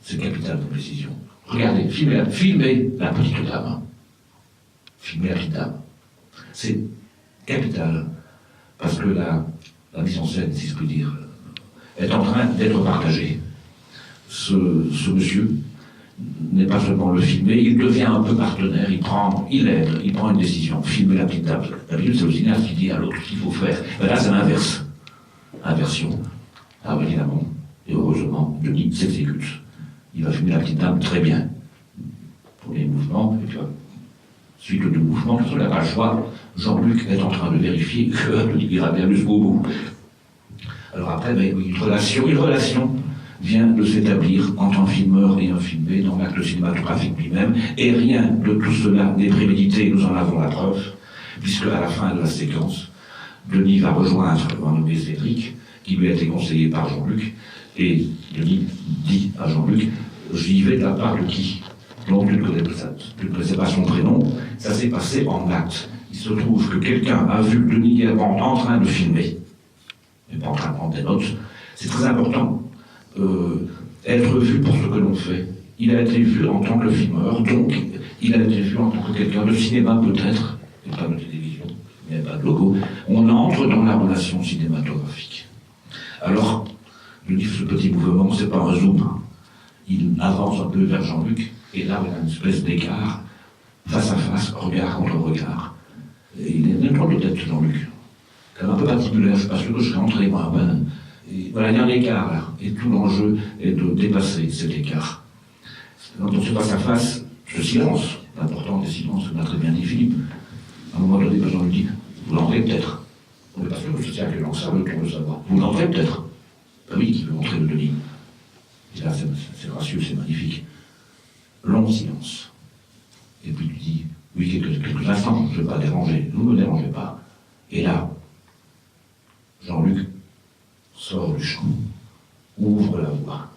c'est capital comme décision. Regardez, filmez la petite dame. Filmez la petite dame. C'est capital, parce que la mise en scène, si je puis dire, est en train d'être partagée. Ce monsieur n'est pas seulement le filmer, il devient un peu partenaire, il aide, il prend une décision. Filmer la petite dame. D'habitude, c'est le cinéaste qui dit à l'autre ce qu'il faut faire. Mais là, c'est l'inverse. Inversion. Ah, évidemment, et heureusement, Denis s'exécute. Il va filmer la petite dame très bien. Pour les mouvements, et puis suite de mouvements, parce qu'on n'a pas le choix, Jean-Luc est en train de vérifier que Denis ira bien jusqu'au bout. Alors après, une relation vient de s'établir entre un filmeur et un filmé dans l'acte cinématographique lui-même, et rien de tout cela n'est prémédité, nous en avons la preuve, puisque à la fin de la séquence, Denis va rejoindre un nommé Cédric, qui lui a été conseillé par Jean-Luc, et Denis dit à Jean-Luc, j'y vais de la part de qui? Donc tu ne connaissais pas son prénom, ça s'est passé en acte. Il se trouve que quelqu'un a vu Denis Guerrand en train de filmer, mais pas en train de prendre des notes. C'est très important, être vu pour ce que l'on fait. Il a été vu en tant que filmeur, donc il a été vu en tant que quelqu'un de cinéma peut-être, et pas de télévision, il n'y a pas de logo. On entre dans la relation cinématographique. Alors, je dis que ce petit mouvement, c'est pas un zoom. Il avance un peu vers Jean-Luc, et là, il y a une espèce d'écart, face à face, regard contre regard. Et il est drôle de tête, Jean-Luc. Quand même un peu patibulaire, je suis pas sûr que je serais entré, moi. Et voilà, il y a un écart, là. Et tout l'enjeu est de dépasser cet écart. Dans ce face à face, ce silence, l'important des silences, on a très bien dit Philippe. À un moment donné, Jean lui dit, vous l'entrez peut-être. On n'est pas sûr que c'est ça que ça veut pour le savoir. Vous l'entrez peut-être. Ben oui, qui veut entrer le Denis. Et là, c'est gracieux, c'est magnifique. Long silence. Et puis tu dis, oui, quelques instants, je ne vais pas déranger, ne me dérangez pas. Et là, Jean-Luc sort du champ, ouvre la voie,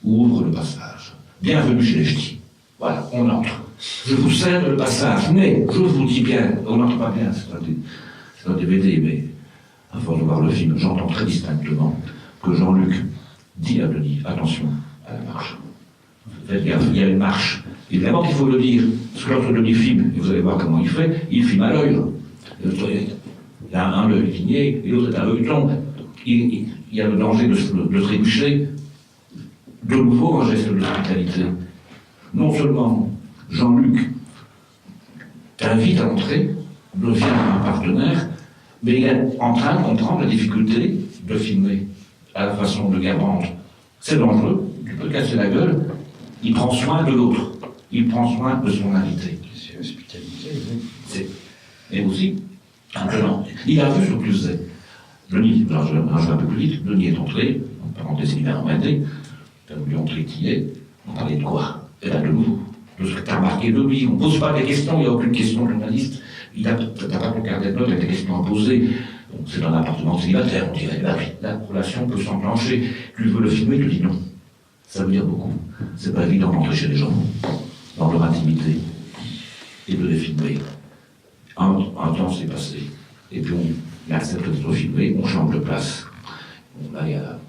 ouvre le passage. Bienvenue chez les ch'tis. Voilà, on entre. Je vous cède le passage, mais je vous dis bien, on n'entend pas bien, c'est un DVD, mais à force de voir le film, j'entends très distinctement que Jean-Luc dit à Denis, attention à la marche. Faites gaffe, il y a une marche. Évidemment qu'il faut le dire, parce que lorsque Denis filme, et vous allez voir comment il filme à l'œil. Il a un œil ligné, et l'autre est à l'œil-ton. Il y a le danger de trébucher. De nouveau, un geste d'hospitalité. Non seulement Jean-Luc t'invite à entrer, devient un partenaire, mais il est en train de comprendre la difficulté de filmer à la façon de Guerrand. C'est dangereux, tu peux casser la gueule, Il prend soin de l'autre. Il prend soin de son invité. C'est hospitalisé, oui. Et aussi, maintenant, il a vu ce que faisait. Denis, alors je vais un peu plus vite, Denis est entré, en parenthèse, il m'a emmerdé, t'as voulu entrer qui est, on parlait de quoi? Et là, de nouveau, de ce que t'as remarqué de lui, on ne pose pas des questions, il n'y a aucune question journaliste, t'as pas ton carnet de notes avec des questions à poser. Donc, c'est dans un appartement célibataire, on dirait, bah oui, la relation peut s'enclencher, tu veux le filmer, tu dis non. Ça veut dire beaucoup. C'est pas évident d'entrer chez les gens, dans leur intimité, et de les filmer. Un temps s'est passé, et puis on accepte d'être filmé, on change de place. Bon, là, il y a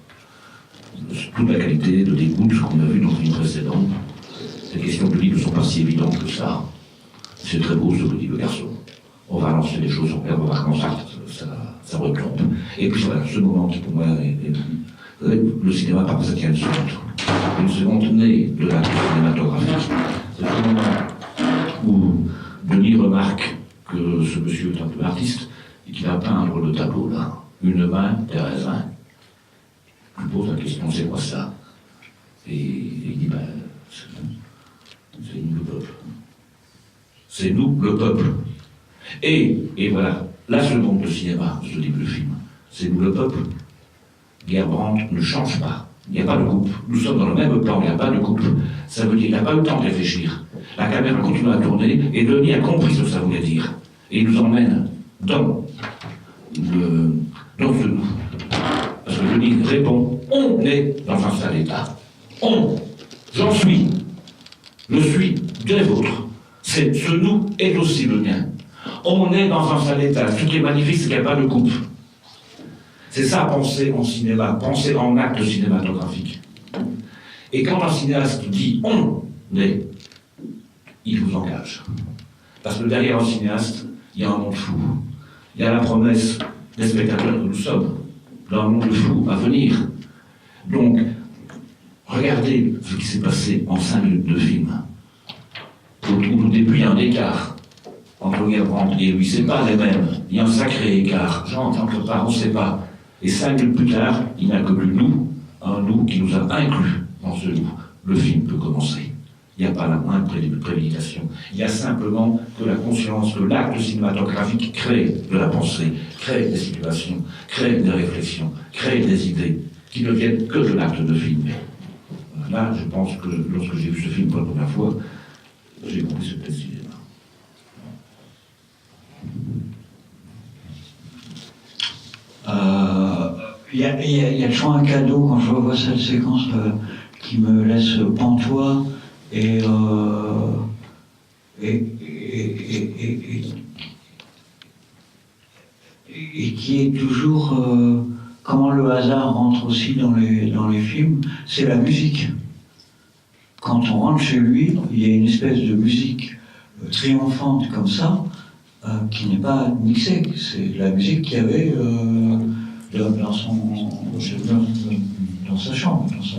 toute la qualité de dégoût de ce qu'on a vu dans le film précédent. Les questions de vie ne sont pas si évidentes que ça. C'est très beau ce que dit le garçon. On va lancer les choses en l'air, on va commencer, ça retombe. Et puis voilà, ce moment qui pour moi le cinéma, par ça tient une seconde née de l'acte cinématographique. C'est ce moment où Denis remarque que ce monsieur est un peu artiste et qu'il va peindre le tableau là. Une main, Thérèse. Je pose la question, c'est quoi ça? Et il dit, c'est nous le peuple. C'est nous le peuple. Et voilà, la seconde de cinéma, je dis le film, c'est nous le peuple. Gerbrand ne change pas. Il n'y a pas de coupe. Nous sommes dans le même plan, il n'y a pas de coupe. Ça veut dire qu'il n'a pas eu le temps de réfléchir. La caméra continue à tourner et Denis a compris ce que ça voulait dire. Et il nous emmène dans ce nous. Parce que Denis répond, on est dans un sale état. J'en suis. Je suis des vôtres. Ce nous est aussi le mien. On est dans un sale état. Ce qui est magnifique, c'est qu'il n'y a pas de coupe. C'est ça, penser en cinéma, penser en acte cinématographique. Et quand un cinéaste dit « on est », il vous engage. Parce que derrière un cinéaste, il y a un monde fou. Il y a la promesse des spectateurs que nous sommes, d'un monde fou à venir. Donc, regardez ce qui s'est passé en 5 minutes de film. Au début, il y a un écart entre Gerbrand et lui, c'est pas les mêmes. Il y a un sacré écart. J'entends quelque part, on ne sait pas. Et 5 minutes plus tard, il n'y a que nous, un nous qui nous a inclus dans ce nous. Le film peut commencer. Il n'y a pas la moindre préméditation. Il y a simplement que la conscience, que l'acte cinématographique crée de la pensée, crée des situations, crée des réflexions, crée des idées qui ne viennent que de l'acte de film. Là, je pense que lorsque j'ai vu ce film pour la première fois, j'ai compris ce qu'est le cinéma. Il y a toujours un cadeau quand je revois cette séquence qui me laisse pantois et qui est toujours comment le hasard rentre aussi dans les films, c'est la musique. Quand on rentre chez lui, il y a une espèce de musique triomphante comme ça, qui n'est pas mixée. C'est la musique qu'il y avait dans sa chambre, dans sa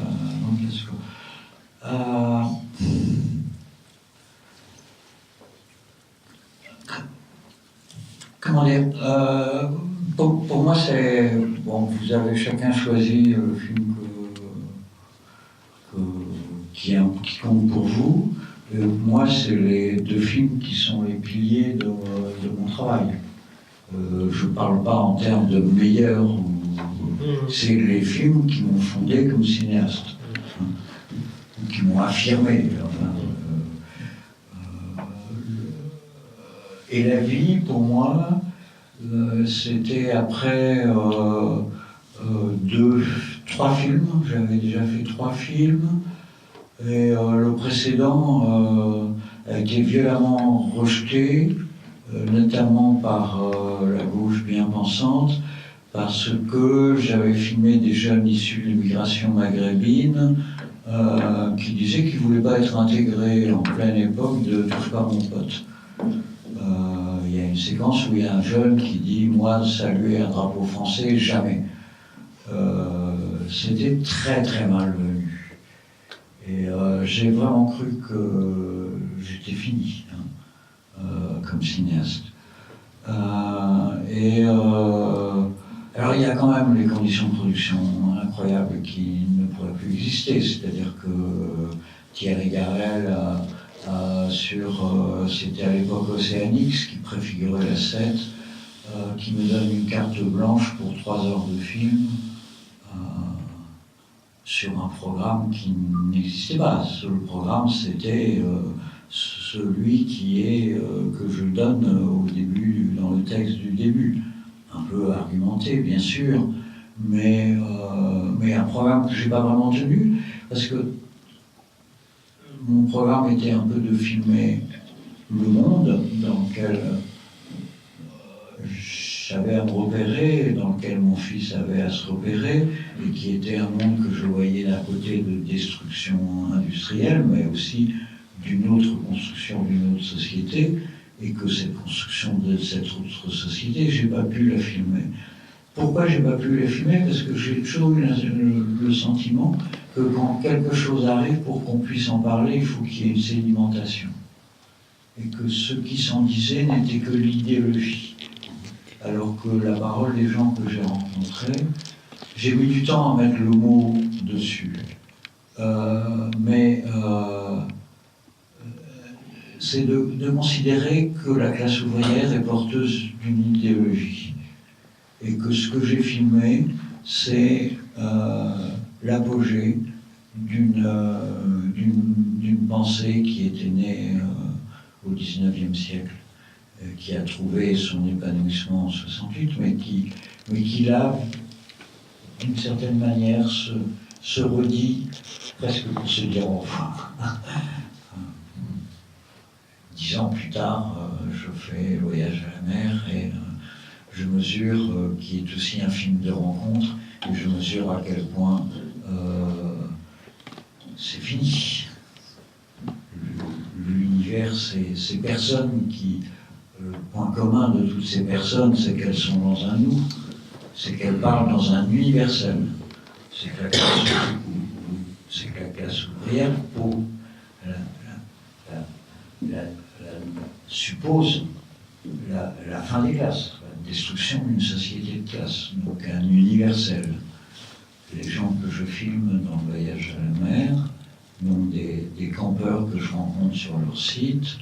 pièce. Comment dire, pour moi, c'est... Bon, vous avez chacun choisi le film qui compte pour vous. Moi, c'est les 2 films qui sont les piliers de mon travail. Je ne parle pas en termes de meilleur, c'est les films qui m'ont fondé comme cinéaste, qui m'ont affirmé. Et la vie, pour moi, c'était après 3 films. J'avais déjà fait 3 films. Et le précédent a été violemment rejeté, notamment par la gauche bien pensante, parce que j'avais filmé des jeunes issus de l'immigration maghrébine qui disaient qu'ils ne voulaient pas être intégrés en pleine époque de « Touche pas mon pote ». Il y a une séquence où il y a un jeune qui dit « Moi, saluer un drapeau français, jamais ». C'était très très malvenu. Et j'ai vraiment cru que j'étais fini comme cinéaste. Alors il y a quand même les conditions de production incroyables qui ne pourraient plus exister, c'est-à-dire que Thierry Garel sur, c'était à l'époque Océanix qui préfigurait la 7, qui me donne une carte blanche pour 3 heures de film sur un programme qui n'existait pas. Le programme, c'était celui qui est, que je donne au début, dans le texte du début. Un peu argumenté, bien sûr, mais un programme que je n'ai pas vraiment tenu, parce que mon programme était un peu de filmer le monde dans lequel j'avais à me repérer, dans lequel mon fils avait à se repérer, et qui était un monde que je voyais d'un côté de destruction industrielle, mais aussi d'une autre construction d'une autre société, et que cette construction de cette autre société, j'ai pas pu la filmer. Pourquoi j'ai pas pu la filmer? Parce que j'ai toujours eu le sentiment que quand quelque chose arrive, pour qu'on puisse en parler, il faut qu'il y ait une sédimentation. Et que ce qui s'en disait n'était que l'idéologie. Alors que la parole des gens que j'ai rencontrés, j'ai mis du temps à mettre le mot dessus. C'est de considérer que la classe ouvrière est porteuse d'une idéologie. Et que ce que j'ai filmé, c'est l'apogée d'une pensée qui était née au XIXe siècle, qui a trouvé son épanouissement en 68, mais qui là, d'une certaine manière, se redit presque pour se dire au revoir. 10 ans plus tard, je fais Voyage à la mer et je mesure, qui est aussi un film de rencontre, et je mesure à quel point c'est fini. L'univers, ces personnes qui... Le point commun de toutes ces personnes, c'est qu'elles sont dans un nous, c'est qu'elles parlent dans un universel. C'est que la classe ouvrière suppose la fin des classes, la destruction d'une société de classe, donc un universel. Les gens que je filme dans le Voyage à la mer, donc des campeurs que je rencontre sur leur site,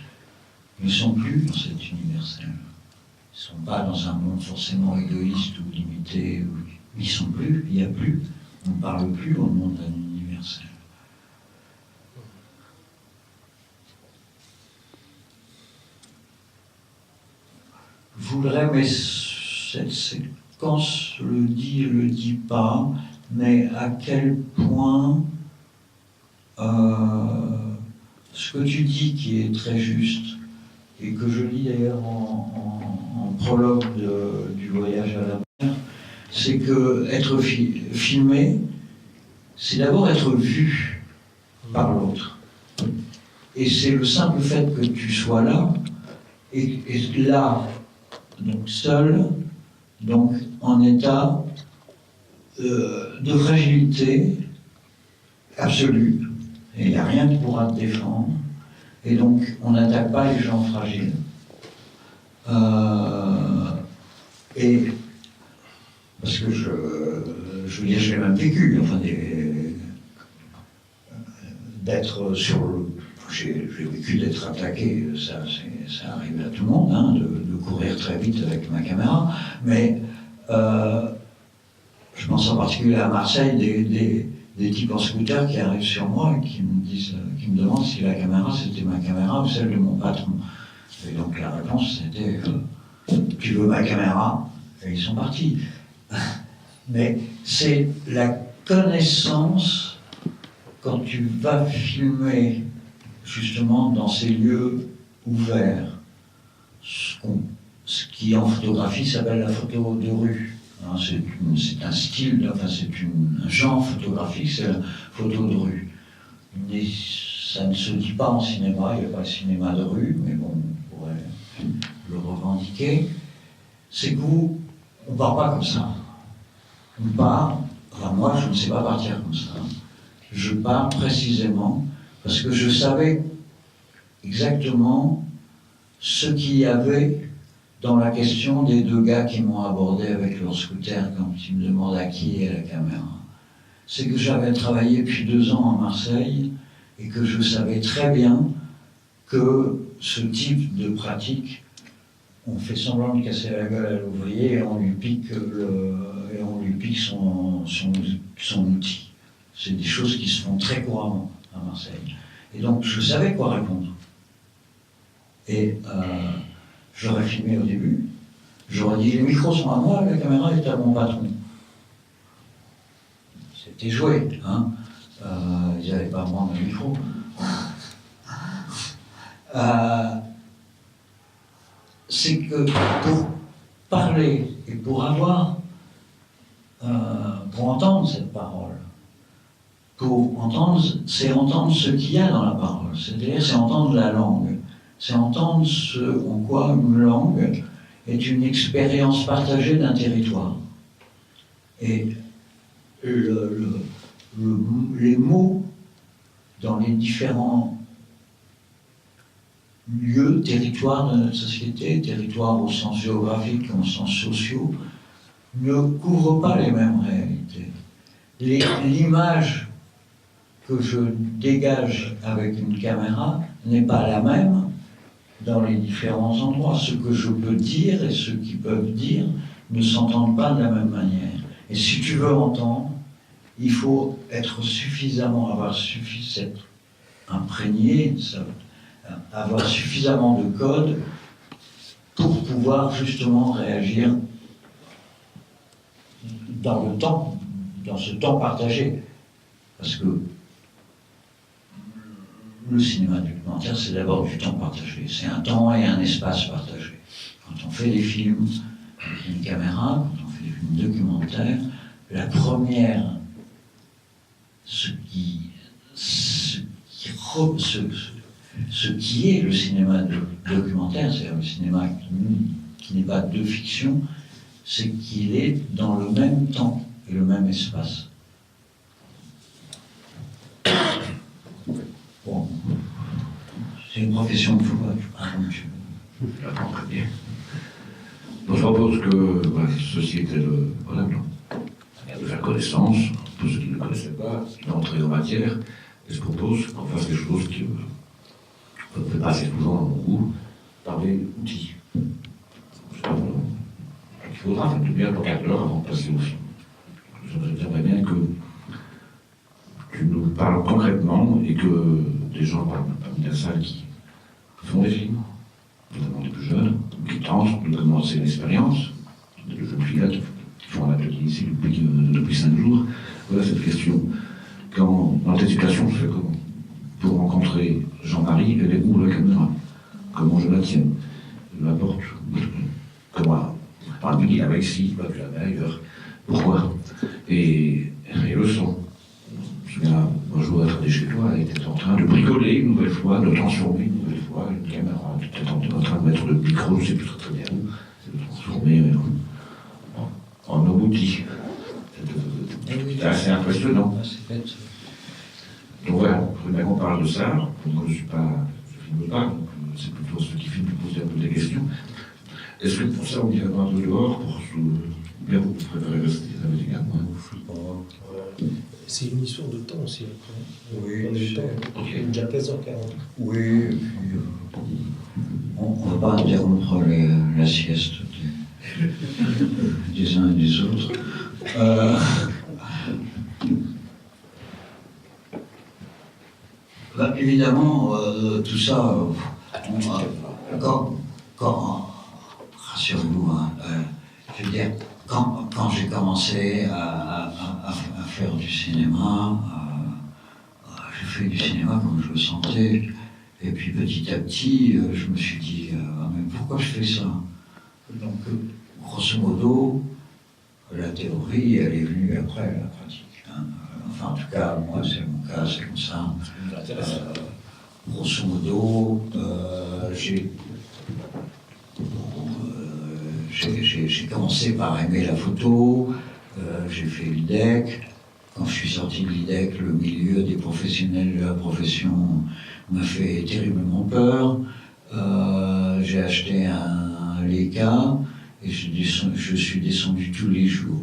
ils ne sont plus dans cet universel. Ils ne sont pas dans un monde forcément égoïste ou limité. Ils ne sont plus, il n'y a plus. On ne parle plus au monde d'un universel. Je voudrais, mais cette séquence le dit pas, mais à quel point ce que tu dis qui est très juste, et que je lis d'ailleurs en prologue du Voyage à la mer, c'est que être filmé, c'est d'abord être vu par l'autre. Et c'est le simple fait que tu sois là, et là, donc seul, donc en état de fragilité absolue, et il n'y a rien qui pourra te défendre. Et donc, on n'attaque pas les gens fragiles. Et parce que je veux dire, j'ai même vécu, enfin, d'être sur le... J'ai vécu d'être attaqué, ça arrive à tout le monde, hein, de courir très vite avec ma caméra, mais je pense en particulier à Marseille, des types en scooter qui arrivent sur moi et qui me demandent si la caméra c'était ma caméra ou celle de mon patron. Et donc la réponse c'était tu veux ma caméra? Et ils sont partis. Mais c'est la connaissance quand tu vas filmer justement dans ces lieux ouverts, ce qui en photographie s'appelle la photo de rue. C'est un style, enfin c'est un genre photographique, c'est la photo de rue. Mais ça ne se dit pas en cinéma, il n'y a pas le cinéma de rue, mais bon, on pourrait le revendiquer. C'est qu'on ne part pas comme ça. On part, enfin moi je ne sais pas partir comme ça. Je pars précisément parce que je savais exactement ce qu'il y avait dans la question des 2 gars qui m'ont abordé avec leur scooter quand ils me demandent à qui est la caméra. C'est que j'avais travaillé depuis 2 ans à Marseille et que je savais très bien que ce type de pratique, on fait semblant de casser la gueule à l'ouvrier et on lui pique, son outil. C'est des choses qui se font très couramment à Marseille. Et donc je savais quoi répondre. Et j'aurais filmé au début, j'aurais dit les micros sont à moi, la caméra est à mon patron. C'était joué, hein. Ils n'avaient pas à prendre le micro. C'est que pour parler et pour entendre cette parole, pour entendre, c'est entendre ce qu'il y a dans la parole, c'est-à-dire c'est entendre la langue, c'est entendre ce en quoi une langue est une expérience partagée d'un territoire. Et les mots dans les différents lieux, territoires de notre société, territoires au sens géographique, au sens sociaux, ne couvrent pas les mêmes réalités. L'image que je dégage avec une caméra n'est pas la même dans les différents endroits. Ce que je peux dire et ceux qui peuvent dire ne s'entendent pas de la même manière. Et si tu veux entendre, il faut être avoir imprégné, avoir suffisamment de code pour pouvoir justement réagir dans le temps, dans ce temps partagé. Parce que le cinéma documentaire, c'est d'abord du temps partagé. C'est un temps et un espace partagé. Quand on fait des films avec une caméra, quand on fait des films documentaires, la première, ce qui est le cinéma documentaire, c'est-à-dire le cinéma qui n'est pas de fiction, c'est qu'il est dans le même temps et le même espace. Bon, c'est une profession qu'il ne faut pas. J'attends très bien. Donc je propose que ceci était le de faire connaissance, pour ceux qui ne le connaissaient pas, d'entrer en matière, et je propose qu'on fasse quelque chose qui ne fait pas assez souvent dans mon goût, parler outils. Il faudra faire du bien pour 4 heures avant de passer au film. J'aimerais bien que tu nous parles concrètement et que des gens parmi la salle qui font des films, notamment les plus jeunes, qui tentent de commencer l'expérience, de jeunes filles là qui font un atelier ici depuis 5 jours. Voilà cette question. Dans ta situation, je fais comment? Pour rencontrer Jean-Marie, elle est où la caméra? Comment je la tiens? Je la porte? Comment? Par exemple, avec ici, pas que la mets ailleurs. Pourquoi? Et le son. Je me souviens, un jour, être chez toi, elle était en train de bricoler une nouvelle fois, de transformer une nouvelle fois une caméra. Elle était en train de mettre le micro, je ne sais plus très bien où, de le transformer en outil. C'est assez impressionnant. Donc voilà, je voudrais bien qu'on parle de ça. Donc, je ne filme pas, donc c'est plutôt ceux qui filment qui posent un peu des questions. Est-ce que pour ça, on irait un peu dehors pour bien vous préférez rester avec les gars? C'est une histoire de temps aussi après. Oui, on est temps. Okay. Déjà 15h40. Oui, et puis, on ne va pas interrompre la sieste des uns et des autres. Évidemment, tout ça, rassurez-vous, hein, je veux dire, quand j'ai commencé à faire du cinéma, j'ai fait du cinéma comme je le sentais, et puis petit à petit, je me suis dit, mais pourquoi je fais ça? Donc, grosso modo, la théorie, elle est venue après la pratique. Hein. Enfin, en tout cas, moi, c'est mon cas, c'est comme ça. Grosso modo, j'ai commencé par aimer la photo, j'ai fait l'IDEC. Quand je suis sorti de l'IDEC, le milieu des professionnels de la profession m'a fait terriblement peur. J'ai acheté un Leica et je suis descendu tous les jours,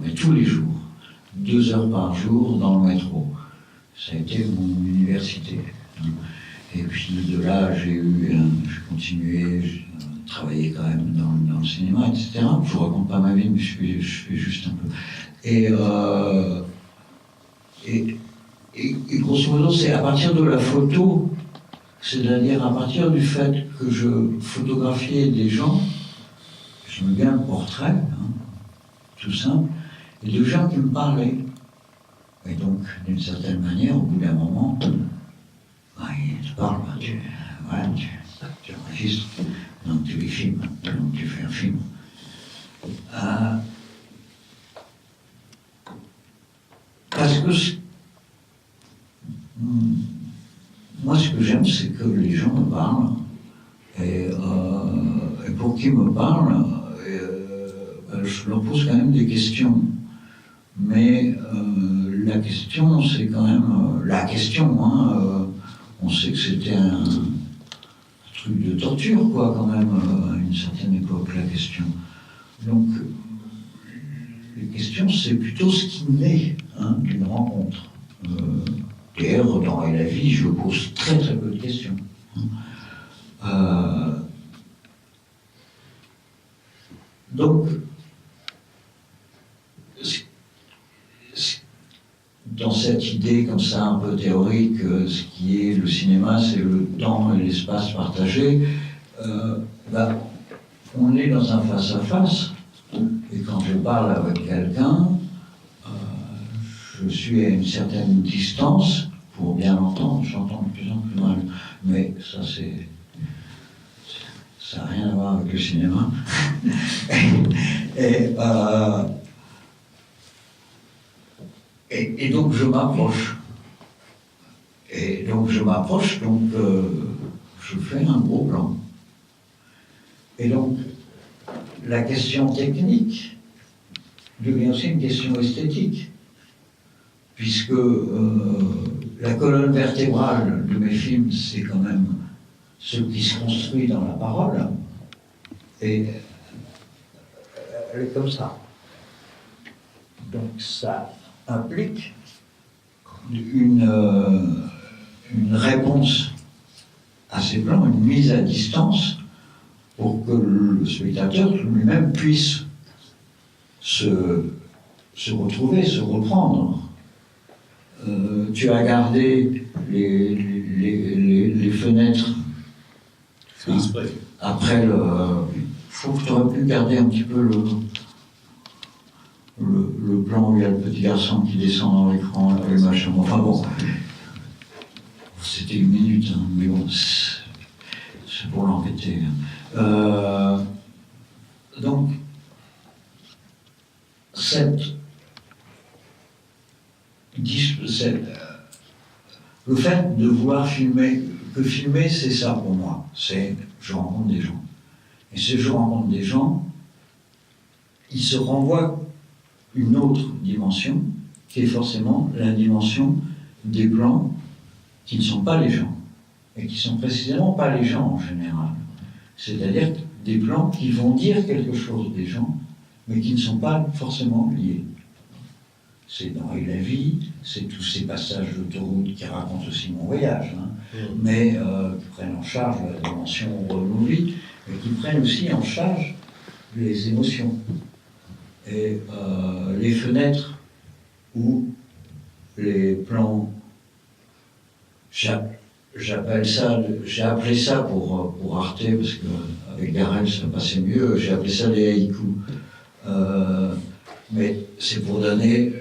2 heures par jour dans le métro. Ça a été mon université. Et puis de là, j'ai continué, j'ai travaillé quand même dans le cinéma, etc. Je ne vous raconte pas ma vie, mais je fais juste un peu. Et grosso modo, c'est à partir de la photo, c'est-à-dire à partir du fait que je photographiais des gens, je me bien le portrait, tout simple, et de gens qui me parlaient. Et donc, d'une certaine manière, au bout d'un moment, il te parle, tu enregistres, donc tu les filmes, donc tu fais un film. Parce que moi, ce que j'aime, c'est que les gens me parlent, et pour qu'ils me parlent, je leur pose quand même des questions. Mais la question, c'est quand même la question. On sait que c'était un truc de torture, quoi, quand même, à une certaine époque, la question. Donc, les questions, c'est plutôt ce qui naît d'une rencontre. D'ailleurs, dans la vie, je pose très très peu de questions. Donc, dans cette idée comme ça un peu théorique, ce qui est le cinéma, c'est le temps et l'espace partagé, on est dans un face-à-face, et quand je parle avec quelqu'un, je suis à une certaine distance pour bien l'entendre, j'entends de plus en plus mal, mais ça n'a rien à voir avec le cinéma. Et donc je m'approche. Et donc je m'approche, donc je fais un gros plan. Et donc la question technique devient aussi une question esthétique, puisque la colonne vertébrale de mes films, c'est quand même ce qui se construit dans la parole. Et elle est comme ça. Donc ça implique une réponse à ces plans, une mise à distance pour que le spectateur lui-même puisse se retrouver, se reprendre. Tu as gardé les fenêtres après le... Je trouve que tu aurais pu garder un petit peu le plan où il y a le petit garçon qui descend dans l'écran, les machins. Enfin bon, c'était 1 minute, mais bon, c'est pour l'embêter. Donc, le fait de vouloir filmer, que filmer, c'est ça pour moi. C'est je rencontre des gens. Et si je rencontre des gens, ils se renvoient une autre dimension, qui est forcément la dimension des plans qui ne sont pas les gens, et qui sont précisément pas les gens en général. C'est-à-dire des plans qui vont dire quelque chose des gens, mais qui ne sont pas forcément liés. C'est dans la vie, c'est tous ces passages d'autoroute qui racontent aussi mon voyage, mais qui prennent en charge la dimension movie, et qui prennent aussi en charge les émotions. Et les fenêtres ou les plans, j'ai appelé ça pour Arte, parce qu'avec Garel ça passait mieux, j'ai appelé ça des haïkus. Mais c'est pour donner...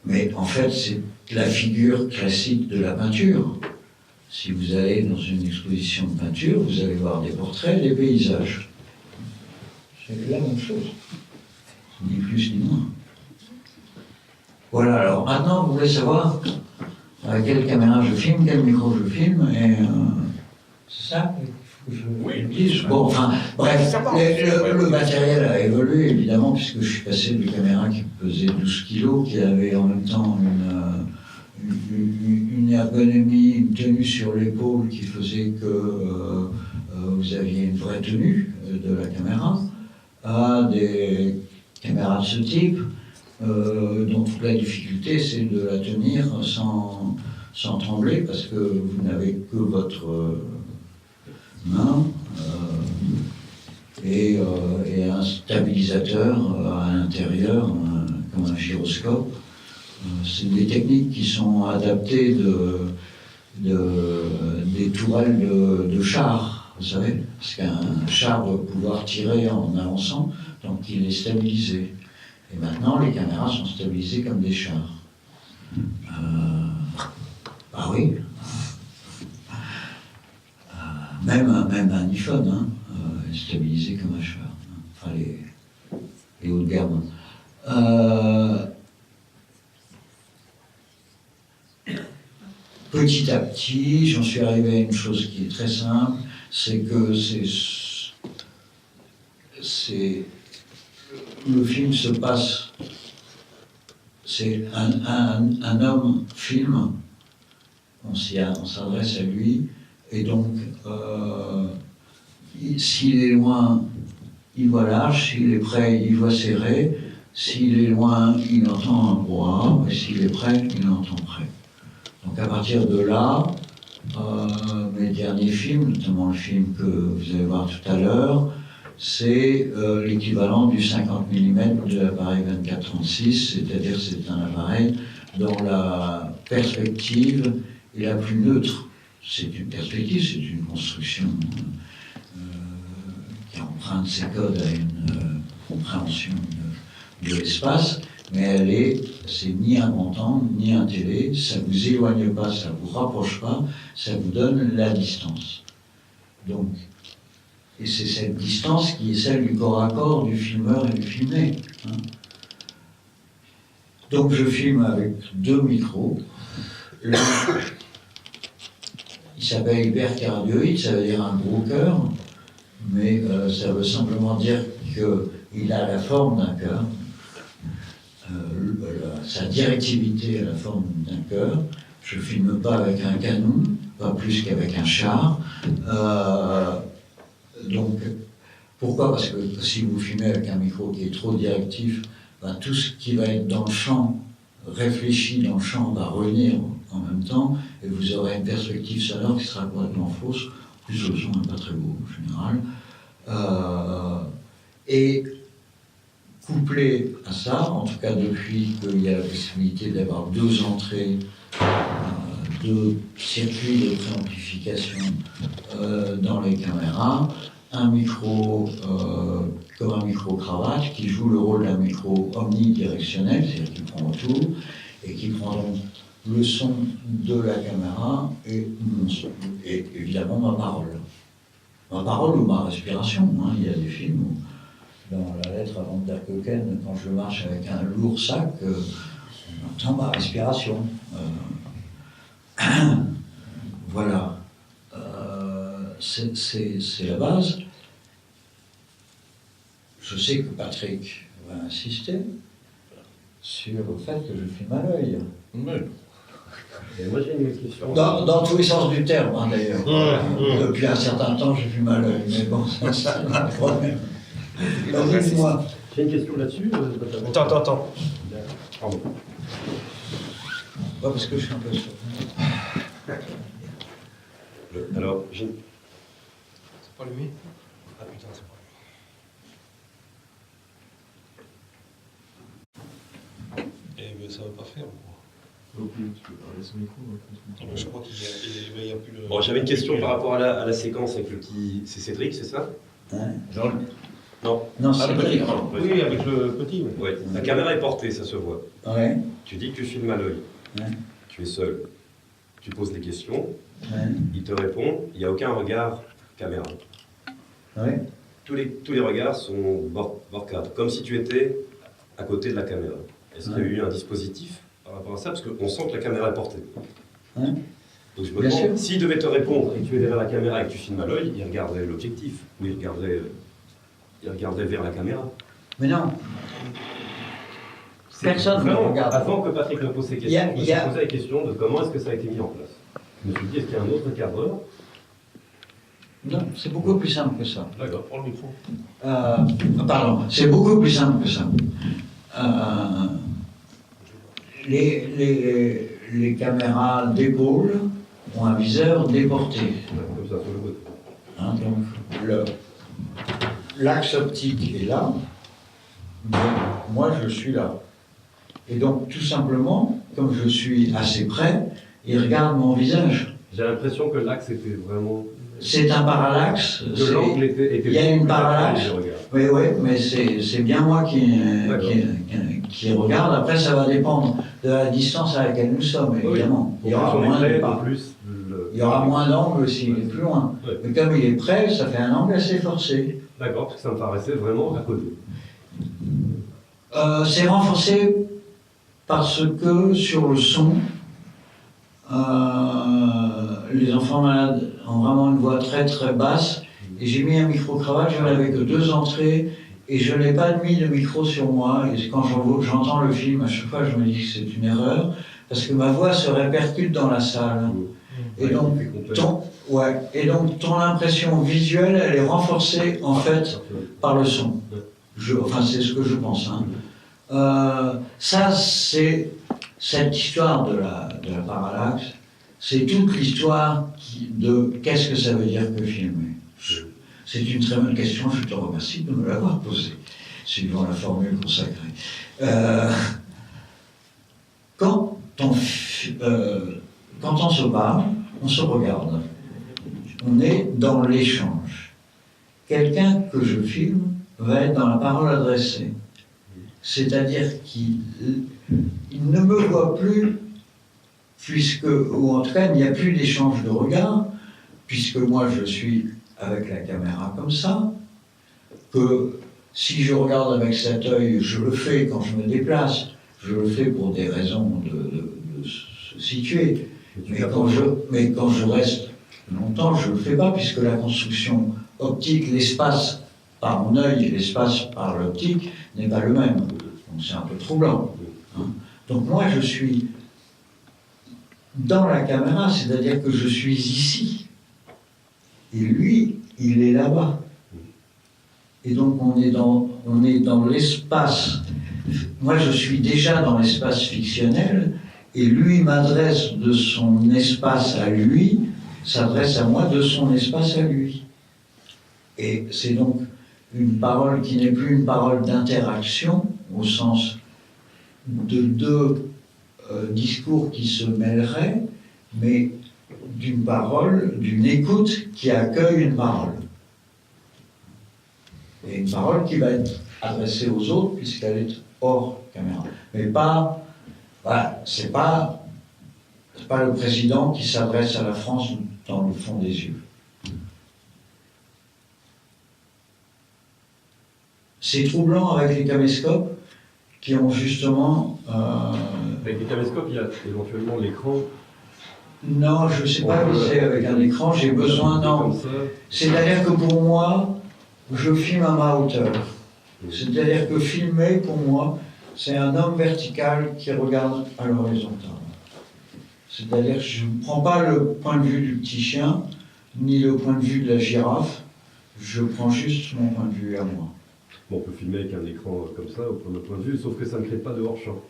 Mais en fait, c'est la figure classique de la peinture. Si vous allez dans une exposition de peinture, vous allez voir des portraits, des paysages. C'est la même chose. Ni plus ni moins. Voilà, alors maintenant, vous voulez savoir à quelle caméra je filme, quel micro je filme, et c'est ça que je dise. Bon, enfin, bref, le matériel a évolué, évidemment, puisque je suis passé de caméra qui pesait 12 kilos, qui avait en même temps une ergonomie, une tenue sur l'épaule qui faisait que vous aviez une vraie tenue de la caméra, à des caméras de ce type, dont toute la difficulté, c'est de la tenir sans sans trembler, parce que vous n'avez que votre main et un stabilisateur à l'intérieur, comme un gyroscope. C'est des techniques qui sont adaptées des tourelles de chars, vous savez, parce qu'un char doit pouvoir tirer en avançant, donc il est stabilisé. Et maintenant, les caméras sont stabilisées comme des chars. Ah oui. Même un iPhone est stabilisé comme un char. Enfin, les haut de gamme. Petit à petit, j'en suis arrivé à une chose qui est très simple, c'est que le film se passe, c'est un homme filme, on s'adresse à lui, et donc s'il est loin, il voit large, s'il est près, il voit serré, s'il est loin, il entend un brouhaha, et s'il est près, il entend près. Donc à partir de là, mes derniers films, notamment le film que vous allez voir tout à l'heure, c'est l'équivalent du 50 mm de l'appareil 24-36, c'est-à-dire c'est un appareil dont la perspective est la plus neutre. C'est une perspective, c'est une construction qui emprunte ses codes à une compréhension de l'espace, mais c'est ni un grand angle, ni un télé, ça ne vous éloigne pas, ça ne vous rapproche pas, ça vous donne la distance. Donc, et c'est cette distance qui est celle du corps à corps du filmeur et du filmé. Donc je filme avec 2 micros. L'un, il s'appelle hypercardioïde, ça veut dire un gros cœur, mais ça veut simplement dire qu'il a la forme d'un cœur. Sa directivité a la forme d'un cœur. Je ne filme pas avec un canon, pas plus qu'avec un char. Donc, pourquoi? Parce que si vous filmez avec un micro qui est trop directif, ben, tout ce qui va être dans le champ, réfléchi dans le champ, va revenir en même temps, et vous aurez une perspective sonore qui sera complètement fausse. En plus, le son n'est pas très beau en général. Et couplé à ça, en tout cas depuis qu'il y a la possibilité d'avoir 2 entrées, 2 circuits de préamplification dans les caméras, un micro comme un micro-cravate qui joue le rôle d'un micro omnidirectionnel, c'est-à-dire qui prend autour et qui prend donc le son de la caméra et mon son, et évidemment ma parole. Ma parole ou ma respiration. Il y a des films où, dans La lettre à Van der Keuken, quand je marche avec un lourd sac, on entend ma respiration. Voilà. C'est la base. Je sais que Patrick va insister sur le fait que je filme à l'œil. Et moi j'ai une question. Dans tous les sens du terme, d'ailleurs. Depuis un certain temps, je filme à l'œil, mais bon, ça c'est un problème. Dis-moi. J'ai une question là-dessus. Attends. Pardon. Pas parce que je suis un peu sûr. Alors, j'ai... C'est pas lui? Ah putain, c'est pas lui. Eh ben ça va pas faire. Je crois qu'il y a plus le... Bon, j'avais une question par rapport à la séquence avec le petit... C'est Cédric, c'est ça? Non, c'est le petit. Oui, avec le petit. Ouais. La caméra est portée, ça se voit. Ouais. Tu dis que tu filmes à l'œil. Ouais. Tu es seul. Tu poses des questions. Ouais. Il te répond. Il n'y a aucun regard caméra. Ouais. Tous les regards sont bord cadre, comme si tu étais à côté de la caméra. Est-ce qu'il y a eu un dispositif par rapport à ça? Parce qu'on sent que la caméra est portée. Ouais. Donc je me demande, s'il devait te répondre et que tu es derrière la caméra et que tu filmes à l'œil, il regarderait l'objectif. Ou il regarderait vers la caméra. Mais non. Personne ne regarde. Avant que Patrick ne pose ses questions, je me suis posé la question de comment est-ce que ça a été mis en place. Je me suis dit, est-ce qu'il y a un autre cadreur? Non, c'est beaucoup plus simple que ça. D'accord, prends le micro. Pardon, c'est beaucoup plus simple que ça. les caméras d'épaule ont un viseur déporté. Comme ça, sur le côté. Hein, donc l'axe optique est là, mais moi je suis là. Et donc tout simplement, comme je suis assez près, il regarde mon visage. J'ai l'impression que l'axe était vraiment... C'est un parallaxe. Que l'angle était Il y a une parallaxe. Oui, Oui, mais c'est bien moi qui regarde. Après, ça va dépendre de la distance à laquelle nous sommes, évidemment. Il y aura moins d'angle s'il est plus loin. Oui. Mais comme il est près, ça fait un angle assez forcé. D'accord, parce que ça me paraissait vraiment à côté. C'est renforcé parce que sur le son, les enfants malades ont vraiment une voix très très basse. Et j'ai mis un micro-cravate, je n'avais que 2 entrées et je n'ai pas mis de micro sur moi. Et quand j'entends le film, à chaque fois je me dis que c'est une erreur parce que ma voix se répercute dans la salle. Et donc, ton impression visuelle, elle est renforcée en fait par le son. Enfin, c'est ce que je pense. Hein. Ça, c'est cette histoire de la parallaxe. C'est toute l'histoire de qu'est-ce que ça veut dire que filmer. C'est une très bonne question, je te remercie de me l'avoir posée, suivant la formule consacrée. Quand on se parle, on se regarde. On est dans l'échange. Quelqu'un que je filme va être dans la parole adressée. C'est-à-dire qu'il ne me voit plus, ou en tout cas, il n'y a plus d'échange de regard, puisque moi je suis avec la caméra comme ça, que si je regarde avec cet œil, je le fais quand je me déplace, je le fais pour des raisons de se situer, mais quand je reste longtemps, je ne le fais pas, puisque la construction optique, l'espace par mon œil et l'espace par l'optique n'est pas le même. Donc c'est un peu troublant. Hein. Donc moi je suis dans la caméra, c'est-à-dire que je suis ici. Et lui, il est là-bas. Et donc on est dans l'espace. Moi je suis déjà dans l'espace fictionnel, et lui m'adresse de son espace à lui, s'adresse à moi de son espace à lui. Et c'est donc une parole qui n'est plus une parole d'interaction, au sens de 2 discours qui se mêleraient, mais d'une parole, d'une écoute qui accueille une parole. Et une parole qui va être adressée aux autres puisqu'elle est hors caméra. Mais pas, voilà, c'est pas le président qui s'adresse à la France dans le fond des yeux. C'est troublant avec les caméscopes qui ont justement... Avec les caméscopes, il y a éventuellement l'écran. Non, je ne sais pas viser avec un écran, j'ai besoin... Non. C'est-à-dire que pour moi, je filme à ma hauteur. C'est-à-dire que filmer, pour moi, c'est un homme vertical qui regarde à l'horizontale. C'est-à-dire que je ne prends pas le point de vue du petit chien, ni le point de vue de la girafe, je prends juste mon point de vue à moi. Bon, on peut filmer avec un écran comme ça, au premier point de vue, sauf que ça ne crée pas de hors-champ.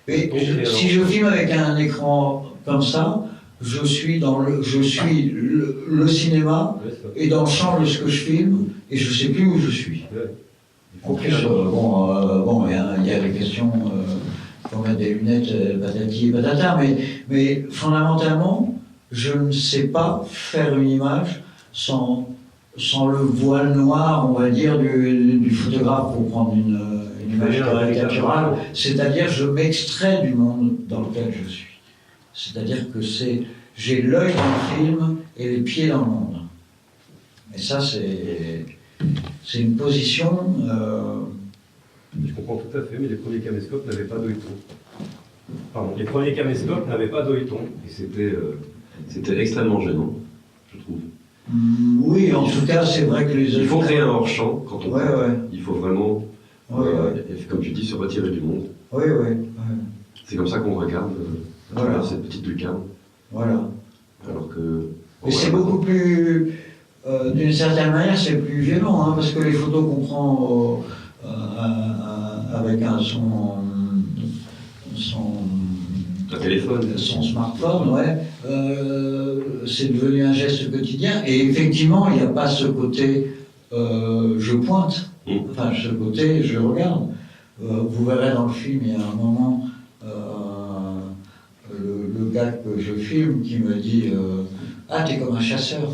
Et si je filme avec un écran comme ça, je suis le cinéma et dans le champ de ce que je filme, et je ne sais plus où je suis. Ouais. En plus, il y a les questions, faut mettre des lunettes, patati et patata, mais fondamentalement, je ne sais pas faire une image sans le voile noir, on va dire, du photographe pour prendre une image caricaturale. C'est-à-dire, je m'extrais du monde dans lequel je suis. C'est-à-dire que j'ai l'œil dans le film et les pieds dans le monde. Et ça, c'est une position... Je comprends tout à fait, mais les premiers caméscopes n'avaient pas d'œilleton. Pardon, les premiers caméscopes n'avaient pas d'œilleton. Et c'était extrêmement gênant, je trouve. Oui, en tout cas, c'est vrai que les... Il faut créer un hors-champ quand on parle. Ouais. Il faut vraiment, comme tu dis, se retirer du monde. Oui. C'est comme ça qu'on regarde cette petite lucarne. Voilà. Alors que... Et c'est beaucoup plus... d'une certaine manière, c'est plus violent, hein, parce que les photos qu'on prend avec un son Un téléphone. son smartphone, ouais, c'est devenu un geste quotidien. Et effectivement, il n'y a pas ce côté je pointe, enfin ce côté je regarde. Vous verrez dans le film, il y a un moment, le gars que je filme qui me dit ah, t'es comme un chasseur.